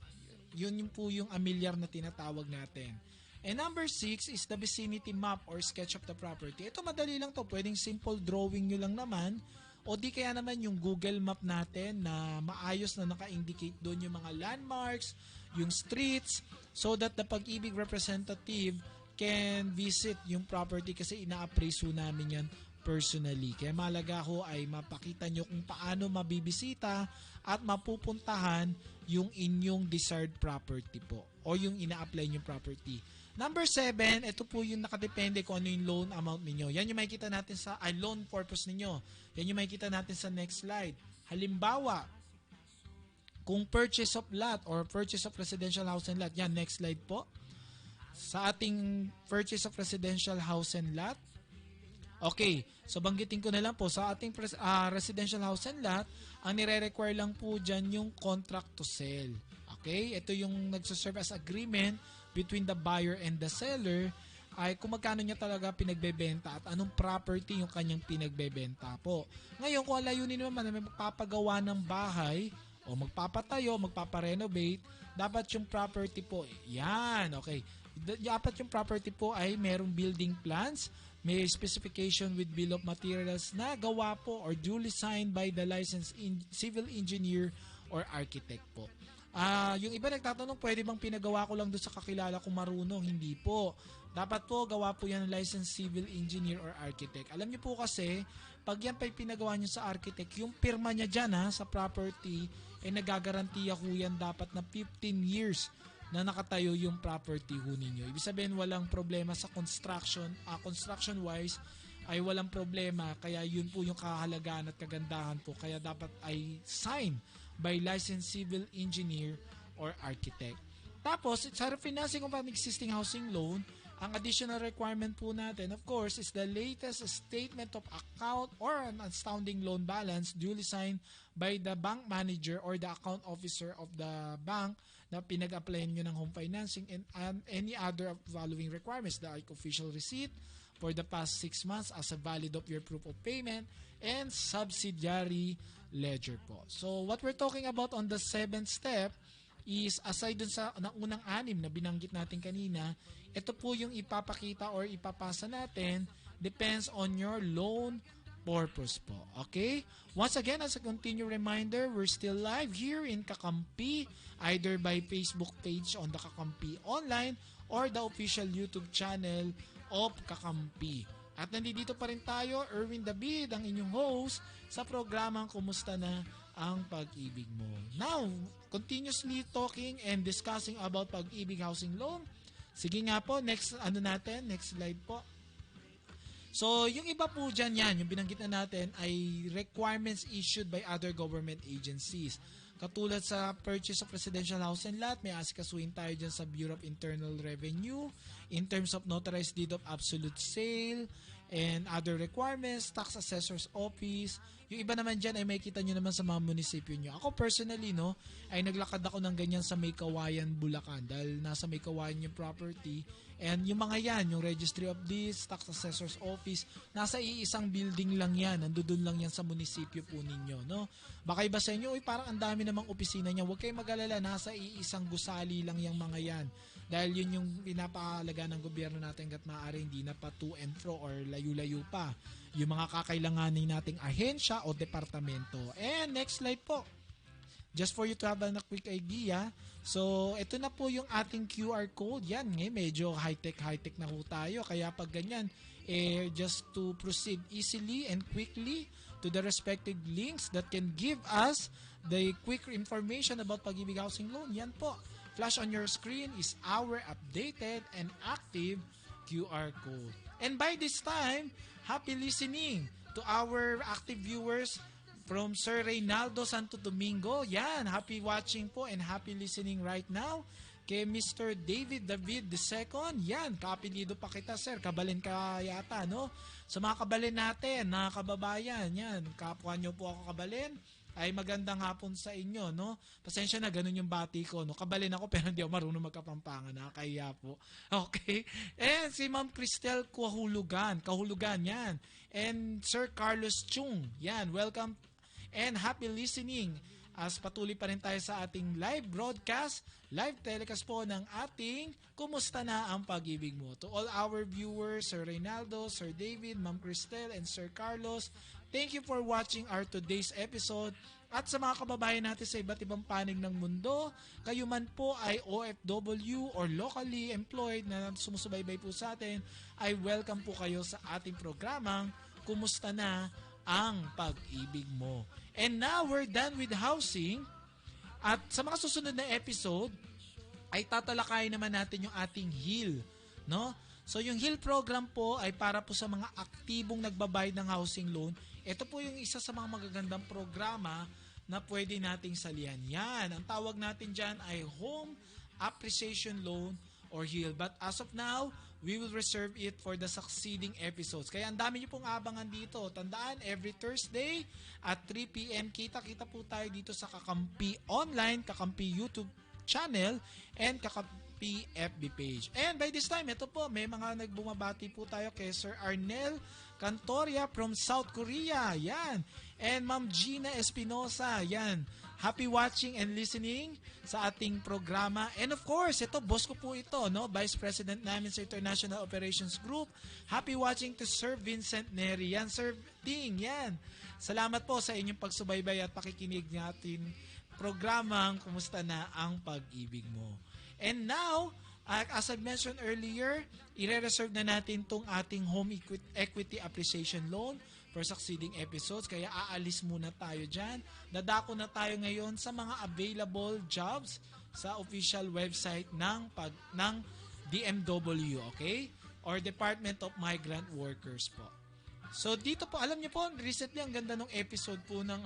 Yun yung po yung amilyar na tinatawag natin. And number 6 is the vicinity map or sketch of the property. Ito madali lang to. Pwedeng simple drawing nyo lang naman o di kaya naman yung Google Map natin na maayos na naka-indicate doon yung mga landmarks, yung streets, so that the Pag-ibig representative can visit yung property kasi ina-appraise namin yan personally. Kaya malaga ho ay mapakita nyo kung paano mabibisita at mapupuntahan yung inyong desired property po o yung ina-apply nyong property. Number 7, ito po yung nakadepende kung ano yung loan amount ninyo. Yan yung makikita natin sa loan purpose ninyo. Yan yung makikita natin sa next slide. Halimbawa, kung purchase of lot or purchase of residential house and lot, yan, next slide po. Sa ating purchase of residential house and lot, okay, so banggitin ko na lang po, sa ating residential house and lot, ang nire-require lang po dyan yung contract to sell. Okay, ito yung nagsaserve as agreement between the buyer and the seller ay kung magkano niya talaga pinagbebenta at anong property yung kanyang pinagbebenta po. Ngayon, kung layunin naman na may magpapagawa ng bahay o magpapatayo, magpaparenovate, dapat yung property po, yan, okay. Dapat yung property po ay merong building plans, may specification with bill of materials na gawa po or duly signed by the licensed civil engineer or architect po. Yung iba nagtatanong, pwede bang pinagawa ko lang doon sa kakilala kong marunong? Hindi po. Dapat po, gawa po yan ng licensed civil engineer or architect. Alam niyo po kasi, pag yan pa pinagawa niyo sa architect, yung pirma niya dyan sa property, nagagarantiya ho yan dapat na 15 years na nakatayo yung property ho ninyo. Ibig sabihin, walang problema sa construction. Construction-wise, ay walang problema. Kaya yun po yung kahalagaan at kagandahan po. Kaya dapat ay sign by licensed civil engineer or architect. Tapos, sa refinancing of an existing housing loan, ang additional requirement po natin, of course, is the latest statement of account or an outstanding loan balance duly signed by the bank manager or the account officer of the bank na pinag-applyan nyo ng home financing and any other of following requirements, like official receipt for the past 6 months as a valid of your proof of payment and subsidiary ledger po. So, what we're talking about on the 7th step is aside dun sa unang 6 na binanggit natin kanina, ito po yung ipapakita or ipapasa natin depends on your loan purpose po. Okay? Once again, as a continued reminder, we're still live here in Kakampi, either by Facebook page on the Kakampi Online or the official YouTube channel of Kakampi. At nandito pa rin tayo, Erwin David, ang inyong host sa programang Kumusta Na ang pag-ibig mo. Now, continuously talking and discussing about pag-ibig housing loan. Sige nga po, next slide po. So, yung iba po dyan yung binanggit na natin ay requirements issued by other government agencies. Katulad sa purchase of residential house and lot, may asikasuhin tayo dyan sa Bureau of Internal Revenue in terms of notarized deed of absolute sale and other requirements, tax assessor's office. Yung iba naman dyan ay may kita nyo naman sa mga munisipyo nyo. Ako personally, ay naglakad ako ng ganyan sa May Kawayan, Bulacan dahil nasa May Kawayan yung property. And yung mga yan, yung Registry of Deeds, Tax Assessor's Office, nasa iisang building lang yan. Nandun lang yan sa munisipyo po ninyo. No? Baka iba sa inyo, parang ang dami namang opisina niya. Huwag kayong mag-alala, nasa iisang gusali lang yung mga yan. Dahil yun yung pinapahalaga ng gobyerno natin hanggat maaari hindi na pa to and fro or layo-layo pa. Yung mga kakailanganin nating ahensya o departamento. And next slide po. Just for you to have a quick idea. So, ito na po yung ating QR code. Yan, medyo high-tech na po tayo. Kaya pag ganyan, just to proceed easily and quickly to the respective links that can give us the quick information about Pag-ibig Housing Loan. Yan po. Flash on your screen is our updated and active QR code. And by this time, happy listening to our active viewers from Sir Reynaldo Santo Domingo. Yan, happy watching po and happy listening right now. Kay Mr. David II. Yan, kaapelido pa kita, sir. Kabalin ka yata, no? Sa mga kabalin natin, na kababayan, yan, kapwa nyo po ako kabalin, ay magandang hapon sa inyo, no? Pasensya na, ganun yung bati ko, no? Kabalin ako pero hindi ako marunong magkapampangan, nakakaya po. Okay? And si Ma'am Cristel Kahulugan, yan. And Sir Carlos Chung, yan, welcome and happy listening as patuloy pa rin tayo sa ating live broadcast, live telecast po ng ating Kumusta na ang Pag-ibig Mo. To all our viewers, Sir Reynaldo, Sir David, Ma'am Cristel, and Sir Carlos, thank you for watching our today's episode. At sa mga kababayan natin sa iba't ibang panig ng mundo, kayo man po ay OFW or locally employed na sumusubaybay po sa atin, ay welcome po kayo sa ating programang Kumusta na ang Pag-ibig Mo. And now we're done with housing. At sa mga susunod na episode, ay tatalakayin naman natin yung ating HEAL. No? So yung HEAL program po ay para po sa mga aktibong nagbabayad ng housing loan. Ito po yung isa sa mga magagandang programa na pwede nating salihan. Yan, ang tawag natin dyan ay Home Appreciation Loan or HEAL. But as of now, we will reserve it for the succeeding episodes. Kaya ang dami nyo pong abangan dito. Tandaan, every Thursday at 3 p.m. kita-kita po tayo dito sa Kakampi Online, Kakampi YouTube channel, and Kakampi FB page. And by this time, ito po, may mga nagbumabati po tayo kay Sir Arnel Cantoria from South Korea. Yan. And Ma'am Gina Espinosa. Yan. Happy watching and listening sa ating programa. And of course, ito, boss ko po ito, no? Vice President namin sa International Operations Group. Happy watching to Sir Vincent Neri. Yan, Sir Ting. Yan. Salamat po sa inyong pagsubaybay at pakikinig natin programang Kumusta na ang Pag-ibig Mo. And now, as I mentioned earlier, i-reserve na natin tong ating Home Equity Appreciation Loan for succeeding episodes. Kaya aalis muna tayo dyan. Dadako na tayo ngayon sa mga available jobs sa official website ng DMW, okay? Or Department of Migrant Workers po. So dito po, alam niyo po, recently ang ganda ng episode po ng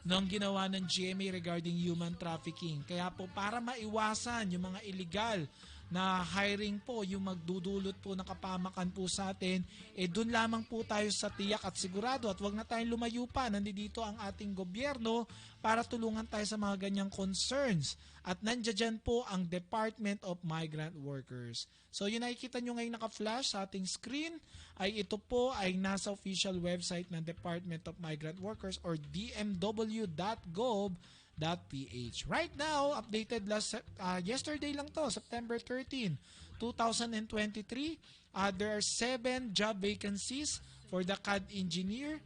ng ginawa ng GMA regarding human trafficking. Kaya po para maiwasan yung mga illegal na hiring po, yung magdudulot po ng kapamakan po sa atin, dun lamang po tayo sa tiyak at sigurado at wag na tayong lumayo pa. Nandito ang ating gobyerno para tulungan tayo sa mga ganyang concerns. At nandiyan po ang Department of Migrant Workers. So yun nakikita nyo ngayon naka-flash sa ating screen, ay ito po ay nasa official website ng Department of Migrant Workers or dmw.gov.ph. Right now, updated yesterday lang to, September 13, 2023. There are 7 job vacancies for the CAD engineer.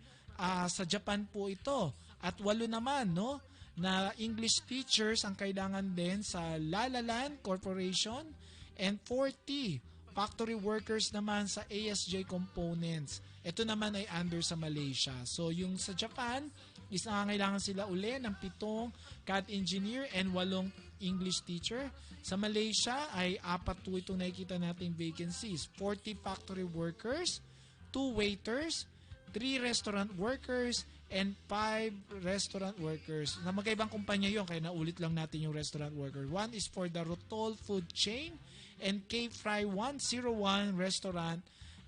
Sa Japan po ito. At 8 naman, no, na English teachers ang kailangan din sa Lalaland Corporation and 40 factory workers naman sa ASJ Components. Ito naman ay under sa Malaysia. So yung sa Japan, is nangangailangan sila uli ng 7 CAD engineer and 8 English teacher. Sa Malaysia ay 4 po itong nakikita nating vacancies. 40 factory workers, 2 waiters, 3 restaurant workers, and 5 restaurant workers. Na magkaibang kumpanya yun, kaya naulit lang natin yung restaurant worker. One is for the Rotol Food Chain and K-Fry 101 Restaurant.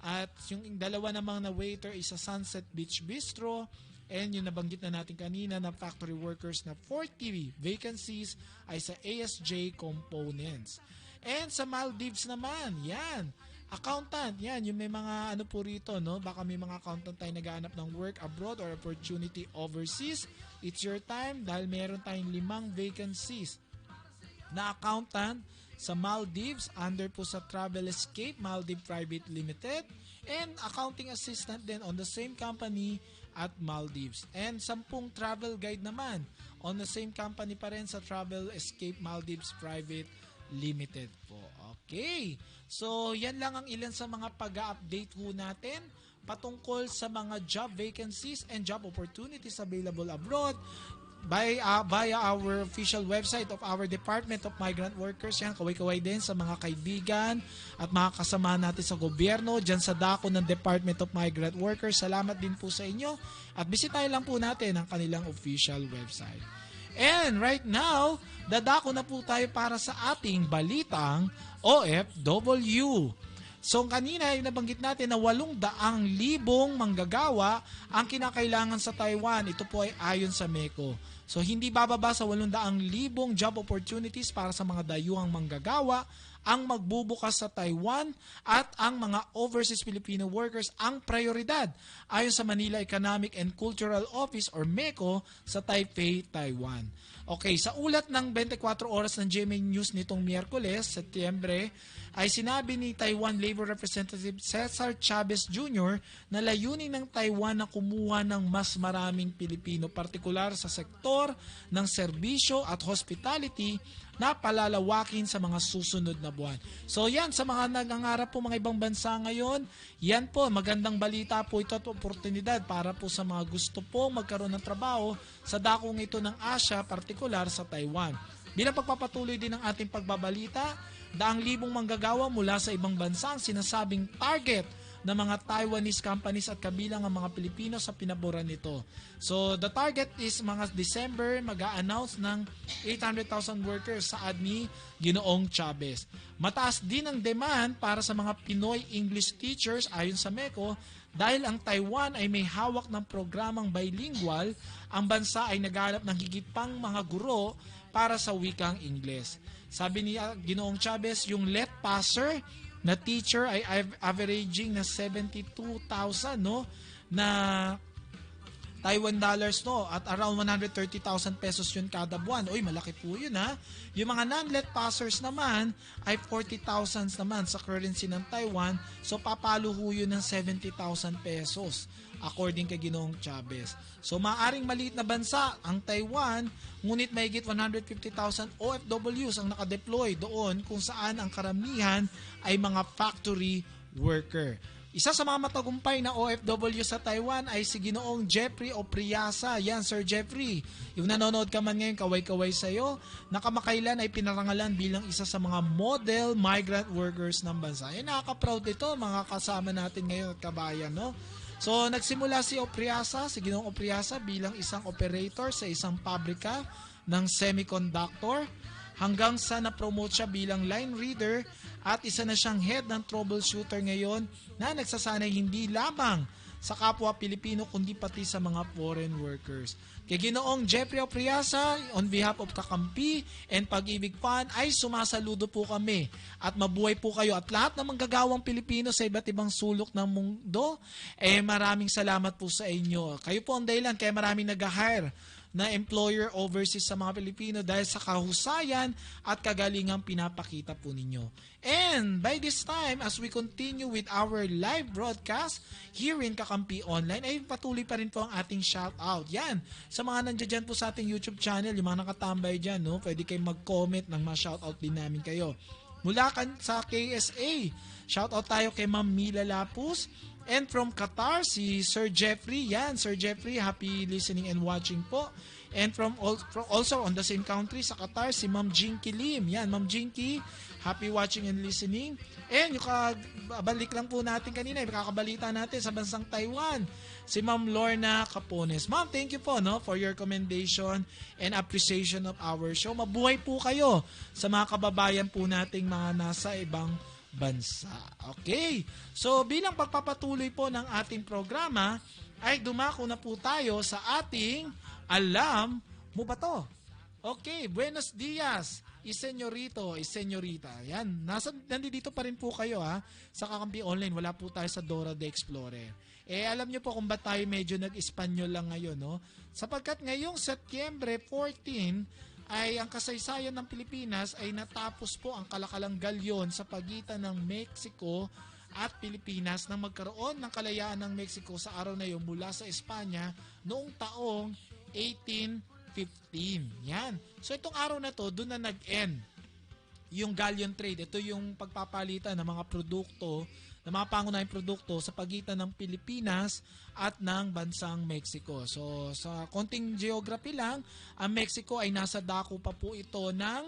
At yung dalawa namang na waiter is sa Sunset Beach Bistro. And yung nabanggit na natin kanina na factory workers na 40 vacancies ay sa ASJ Components. And sa Maldives naman, yan. Accountant, yan, yung may mga ano po rito, no? Baka may mga accountant tayo naghahanap ng work abroad or opportunity overseas. It's your time dahil meron tayong 5 vacancies na accountant sa Maldives under po sa Travel Escape Maldives Private Limited and accounting assistant din on the same company at Maldives. And 10 travel guide naman on the same company pa rin sa Travel Escape Maldives Private Limited po. Okay. So, yan lang ang ilan sa mga pag-update ho natin patungkol sa mga job vacancies and job opportunities available abroad via our official website of our Department of Migrant Workers. Yan, kaway-kaway din sa mga kaibigan at mga kasama natin sa gobyerno dyan sa dako ng Department of Migrant Workers. Salamat din po sa inyo at bisitahin lang po natin ang kanilang official website. And right now, dadako na po tayo para sa ating balitang OFW. So kanina yung nabanggit natin na 800,000 manggagawa ang kinakailangan sa Taiwan. Ito po ay ayon sa MECO. So hindi bababa sa 800,000 job opportunities para sa mga dayuhang manggagawa ang magbubukas sa Taiwan at ang mga overseas Filipino workers ang prioridad ayon sa Manila Economic and Cultural Office or MECO sa Taipei, Taiwan. Okay, sa ulat ng 24 oras ng GMA News nitong Miyerkules, Setyembre, ay sinabi ni Taiwan Labor Representative Cesar Chavez Jr. na layunin ng Taiwan na kumuha ng mas maraming Pilipino, partikular sa sektor ng serbisyo at hospitality na palalawakin sa mga susunod na buwan. So yan, sa mga nagangarap po mga ibang bansa ngayon, yan po, magandang balita po ito at oportunidad para po sa mga gusto po magkaroon ng trabaho sa dakong ito ng Asia, partikular sa Taiwan. Bilang pagpapatuloy din ng ating pagbabalita, 100,000 manggagawa mula sa ibang bansa ang sinasabing target ng mga Taiwanese companies at kabilang ang mga Pilipino sa pinaboran nito. So, the target is mga December, mag-a-announce ng 800,000 workers sa ni Ginoong Chavez. Mataas din ang demand para sa mga Pinoy English teachers ayon sa MECO dahil ang Taiwan ay may hawak ng programang bilingual, ang bansa ay naghahanap ng higit pang mga guro para sa wikang Ingles. Sabi ni Ginoong Chavez, yung let passer na teacher ay averaging na 72,000 no na Taiwan dollars no at around 130,000 pesos yun kada buwan. Oy, malaki po yun ha. Yung mga non-let passers naman ay 40,000 naman sa currency ng Taiwan. So papalo ho yun ng 70,000 pesos according kay Ginoong Chavez. So maaring maliit na bansa ang Taiwan, ngunit mahigit 150,000 OFWs ang nakadeploy doon kung saan ang karamihan ay mga factory worker. Isa sa mga matagumpay na OFW sa Taiwan ay si Ginoong Jeffrey Opriasa. Yan, Sir Jeffrey. Yung nanonood ka man ngayon, kaway-kaway sa'yo. Nakamakailan ay pinarangalan bilang isa sa mga model migrant workers ng bansa. Yan, nakaka-proud ito, mga kasama natin ngayon at kabayan, no? So, nagsimula si Opriasa, si Ginoong Opriasa bilang isang operator sa isang pabrika ng semiconductor hanggang sa na-promote siya bilang line reader at isa na siyang head ng troubleshooter ngayon na nagsasanay hindi lamang sa kapwa Pilipino kundi pati sa mga foreign workers. Kay Ginoong Jeffrey Opriasa, on behalf of Kakampi and Pag-ibig Fund ay sumasaludo po kami at mabuhay po kayo at lahat ng manggagawang Pilipino sa iba't ibang sulok ng mundo, maraming salamat po sa inyo. Kayo po ang dahilan kaya maraming nag-hire na employer overseas sa mga Pilipino dahil sa kahusayan at kagalingang pinapakita po ninyo. And by this time, as we continue with our live broadcast here in Kakampi Online, ay patuloy pa rin po ang ating shoutout. Yan, sa mga nandiyan dyan po sa ating YouTube channel, yung mga nakatambay dyan, no? Pwede kayong mag-comment ng mga shoutout din namin kayo. Mula sa KSA, shoutout tayo kay Ma'am Mila Lapus, And from Qatar, si Sir Jeffrey. Yan, Sir Jeffrey, happy listening and watching po. And from also on the same country sa Qatar, si Ma'am Jinky Lim. Yan, Ma'am Jinky, happy watching and listening. And yung balik lang po natin kanina, kakabalita natin sa bansang Taiwan, si Ma'am Lorna Capones. Ma'am, thank you po for your commendation and appreciation of our show. Mabuhay po kayo sa mga kababayan po nating mga nasa ibang bansa. Okay. So, bilang pagpapatuloy po ng ating programa, ay dumako na po tayo sa ating Alam Mo Ba To? Okay, buenos dias, isenyorito, isenyorita. Yan, nandito pa rin po kayo sa Kakampi Online. Wala po tayo sa Dora the Explorer. Alam nyo po kung ba't tayo medyo nag-Espanyol lang ngayon, no? Sapagkat ngayong Setyembre 14, ay ang kasaysayan ng Pilipinas ay natapos po ang kalakalang galyon sa pagitan ng Mexico at Pilipinas nang magkaroon ng kalayaan ng Mexico sa araw na yun mula sa Espanya noong taong 1815. Yan. So itong araw na to, doon na nag-end yung galleon trade. Ito yung pagpapalitan ng mga produkto, ng mga pangunahing produkto sa pagitan ng Pilipinas at ng bansang Mexico. So sa konting geography lang, ang Mexico ay nasa dako pa po ito ng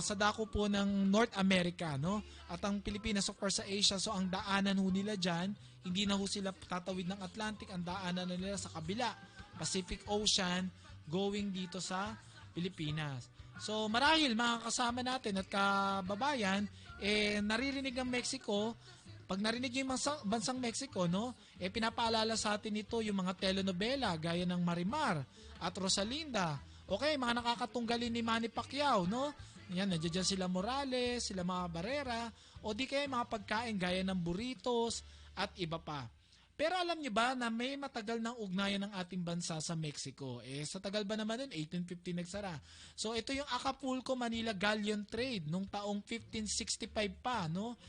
sa dako po ng North America, no? At ang Pilipinas of course sa Asia. So ang daanan ho nila diyan, hindi na ho sila tatawid ng Atlantic, ang daanan na nila sa kabila, Pacific Ocean, going dito sa Pilipinas. So marahil mga kasama natin at kababayan, naririnig ng Mexico, pag narinig yung bansang Mexico, no, pinapaalala sa atin ito yung mga telenovela gaya ng Marimar at Rosalinda. Okay, mga nakakatunggalin ni Manny Pacquiao, no? Yan, nandiyan sila Morales, sila mga Barrera, o di kaya mga pagkain gaya ng burritos at iba pa. Pero alam niyo ba na may matagal ng ugnayan ng ating bansa sa Mexico? Sa tagal ba naman nun? 1850 nagsara. So ito yung Acapulco, Manila Galleon Trade nung taong 1565 pa, no?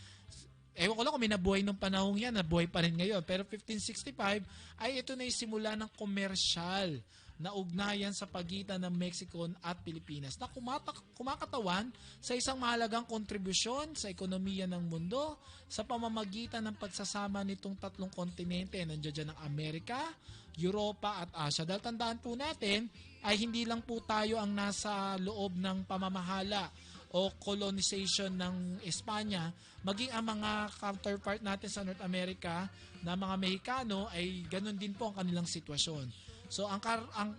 Ewan ko lang kung may nabuhay nung panahong yan, nabuhay pa rin ngayon. Pero 1565 ay ito na yung simula ng komersyal na ugnayan sa pagitan ng Mexico at Pilipinas na kumakatawan sa isang mahalagang kontribusyon sa ekonomiya ng mundo sa pamamagitan ng pagsasama nitong tatlong kontinente. Nandiyan dyan ang Amerika, Europa at Asia. Dahil tandaan po natin ay hindi lang po tayo ang nasa loob ng pamamahala o colonization ng Espanya, maging ang mga counterpart natin sa North America na mga Mexicano ay ganun din po ang kanilang sitwasyon. So ang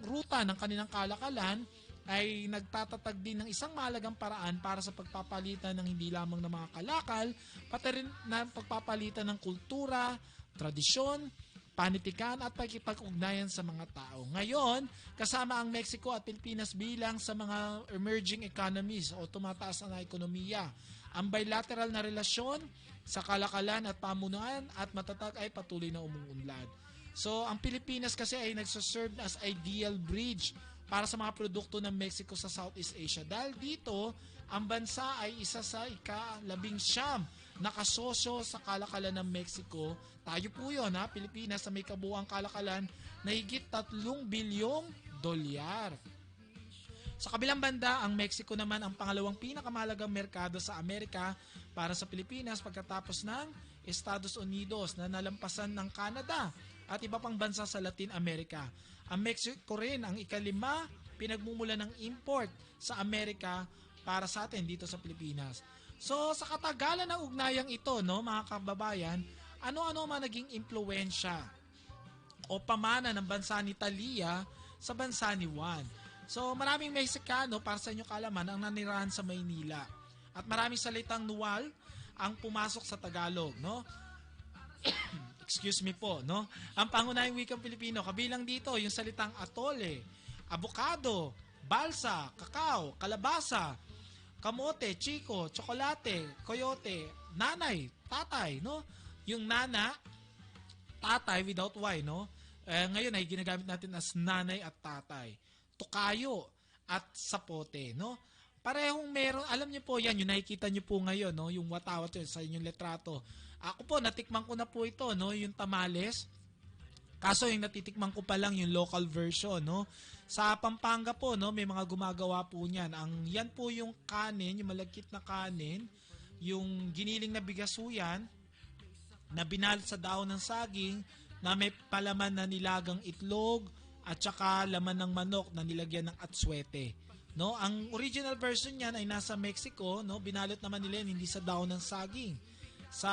ruta ng kanilang kalakalan ay nagtatatag din ng isang mahalagang paraan para sa pagpapalitan ng hindi lamang ng mga kalakal, pati rin na pagpapalitan ng kultura, tradisyon, panitikan at pagkipag-ugnayan sa mga tao. Ngayon, kasama ang Mexico at Pilipinas bilang sa mga emerging economies o tumataas na ekonomiya. Ang bilateral na relasyon sa kalakalan at pamunuan at matatag ay patuloy na umuunlad. So, ang Pilipinas kasi ay nagsaserve as ideal bridge para sa mga produkto ng Mexico sa Southeast Asia. Dahil dito, ang bansa ay isa sa ika-19 na kasosyo sa kalakalan ng Mexico. Tayo po yun, Pilipinas, na may kabuuang kalakalan na higit 3 bilyong dolyar. Sa kabilang banda, ang Mexico naman ang pangalawang pinakamahalagang merkado sa Amerika para sa Pilipinas pagkatapos ng Estados Unidos na nalampasan ng Canada at iba pang bansa sa Latin America. Ang Mexico rin ang ika-5 pinagmumula ng import sa Amerika para sa atin dito sa Pilipinas. So sa katagalan ng ugnayang ito, no, mga kababayan, ano-ano man naging impluwensya o pamana ng bansa ni Talia sa bansa ni Juan. So maraming Mexicano, para sa inyong kaalaman, ang nanirahan sa Maynila. At maraming salitang Nual ang pumasok sa Tagalog, no? Excuse me po, no? Ang pangunahing wikang Pilipino, kabilang dito yung salitang atole, avocado, balsa, kakao, kalabasa, kamote, chiko, tsokolate, coyote, nanay, tatay, no? Yung nana, tatay without Y, no? Ngayon ay ginagamit natin as nanay at tatay. Tukayo at sapote, no? Parehong meron, alam niyo po yan, yung nakikita niyo po ngayon, no? Yung watawat yun sa inyong letrato. Ako po, natikman ko na po ito, no? Yung tamales. Kaso yung natitikman ko pa lang yung local version, no? Sa Pampanga po, no, may mga gumagawa po niyan. Yan po yung kanin, yung malagkit na kanin, yung giniling na bigas po yan, na binalot sa dahon ng saging na may palaman na nilagang itlog at saka laman ng manok na nilagyan ng atswete. No, ang original version niyan ay nasa Mexico, no? Binalot naman nila yan, hindi sa dahon ng saging. Sa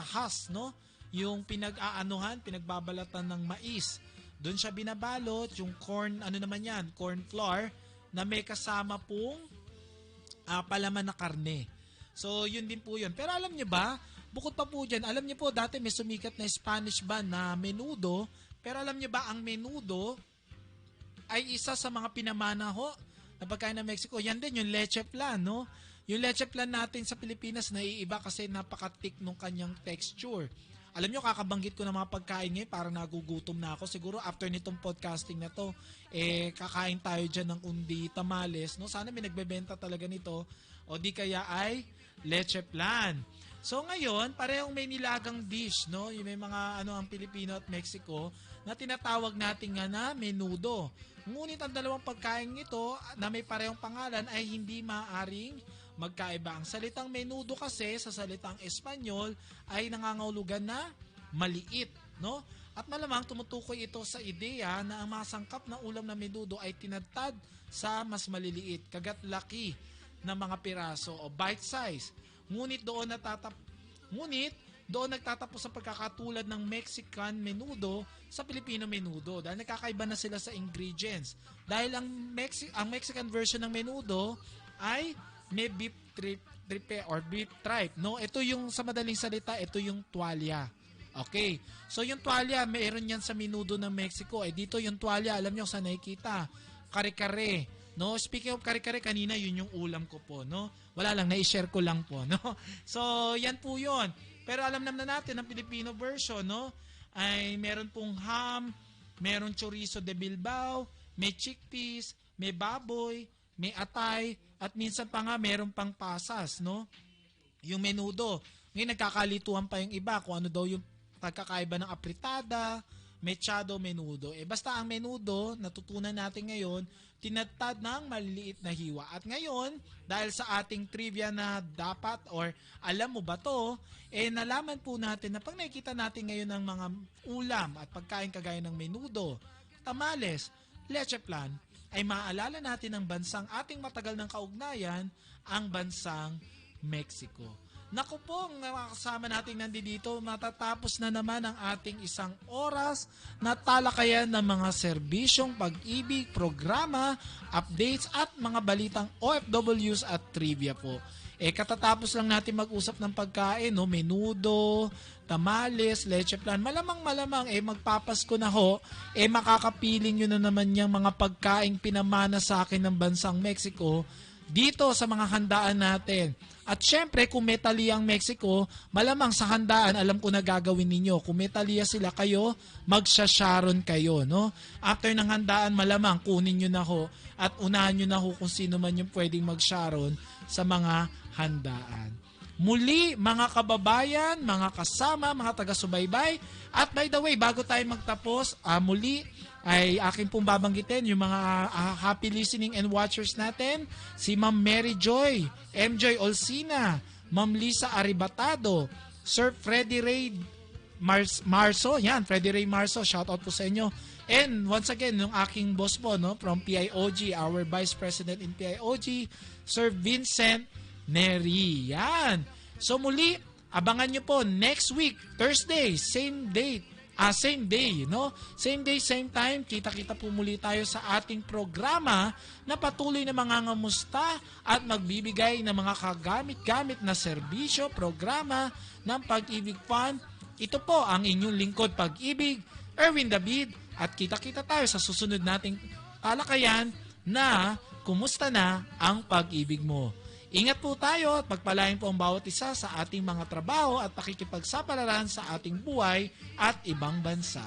husk, no? Yung pinag-aanuhan, pinagbabalatan ng mais. Doon siya binabalot, yung corn, ano naman yan, corn flour na may kasama pong palaman na karne. So, yun din po yun. Pero alam niyo ba, bukod pa po dyan, alam niyo po, dati may sumikat na Spanish band na menudo, pero alam niyo ba, ang menudo ay isa sa mga pinamana ho na pagkain ng Mexico. Yan din yung leche flan, no? Yung leche flan natin sa Pilipinas naiiba kasi napaka-thick nung kanyang texture. Alam nyo, kakabanggit ko ng mga pagkain ngayon, parang nagugutom na ako. Siguro after nitong podcasting na to, kakain tayo dyan ng kundi tamales, no? Sana may nagbebenta talaga nito. O di kaya ay leche flan. So ngayon, parehong may nilagang dish, no? Yung may mga ang Pilipino at Mexico na tinatawag natin nga na menudo. Ngunit ang dalawang pagkain ito na may parehong pangalan ay hindi maaaring magkaiba. Ang salitang menudo kasi sa salitang Espanyol ay nangangahulugan na maliit, no? At malamang tumutukoy ito sa ideya na ang mga sangkap ng ulam na menudo ay tinadtad sa mas maliliit, kagat laki na mga piraso o bite size. Ngunit doon nagtatapos ang pagkakatulad ng Mexican menudo sa Filipino menudo dahil nakakaiba na sila sa ingredients. Dahil ang Mexican version ng menudo ay may beef tripe or beef tripe, no? Ito yung sa madaling salita, ito yung tuwalya. Okay. So yung tuwalya, mayroon yan sa menudo ng Mexico. Dito yung tuwalya, alam niyo saan nakikita? Kare-kare. No, speaking of kare-kare, kanina yun yung ulam ko po, no? Wala lang, na-share ko lang po, no? So, yan po yun. Pero alam naman natin, ang Filipino version, no? Ay meron pong ham, meron chorizo de Bilbao, may chickpeas, may baboy, may atay, at minsan pa nga meron pang pasas, no? Yung menudo. Ngayon nagkakalituhan pa yung iba kung ano daw yung pagkakaiba ng apritada, mechado, menudo. Basta ang menudo, natutunan natin ngayon, tinatad ng maliliit na hiwa. At ngayon, dahil sa ating trivia na dapat or alam mo ba to, nalaman po natin na pag nakikita natin ngayon ng mga ulam at pagkain kagaya ng menudo, tamales, leche flan, ay maaalala natin ang bansang ating matagal ng kaugnayan, ang bansang Mexico. Naku po, mga kasama natin nandito, matatapos na naman ang ating isang oras na talakayan ng mga serbisyong pag-ibig, programa, updates at mga balitang OFWs at trivia po. Katatapos lang natin mag-usap ng pagkain, no? Menudo, tamales, leche flan. Malamang, magpapasko na ho, makakapiling nyo na naman yung mga pagkaing pinamana sa akin ng bansang Mexico dito sa mga handaan natin. At syempre, kung may taliya ang Mexico, malamang sa handaan, alam ko na gagawin ninyo. Kung may taliya sila kayo, magsasharon kayo, no? After ng handaan, malamang kunin nyo na ho at unahan nyo na ho kung sino man yung pwedeng magsharon sa mga handaan. Muli, mga kababayan, mga kasama, mga taga-subaybay, at by the way, bago tayo magtapos, muli, ay akin pong babanggitin yung mga happy listening and watchers natin. Si Ma'am Mary Joy, MJ Olsina, Ma'am Lisa Aribatado, Sir Freddy Ray Marso, yan, Freddy Ray Marso, shout out po sa inyo. And once again, yung aking boss po, no, from PIOG, our Vice President in PIOG, Sir Vincent Neri. Yan. So muli, abangan nyo po next week, Thursday, same day, no? Same day, same time, kita-kita po muli tayo sa ating programa na patuloy na mangangamusta at magbibigay ng mga kagamit-gamit na serbisyo, programa ng Pag-ibig Fund. Ito po ang inyong lingkod Pag-ibig, Erwin David, at kita-kita tayo sa susunod nating talakayan na kumusta na ang pag-ibig mo. Ingat po tayo at pagpalain po ang bawat isa sa ating mga trabaho at pakikipagsapalaran sa ating buhay at ibang bansa.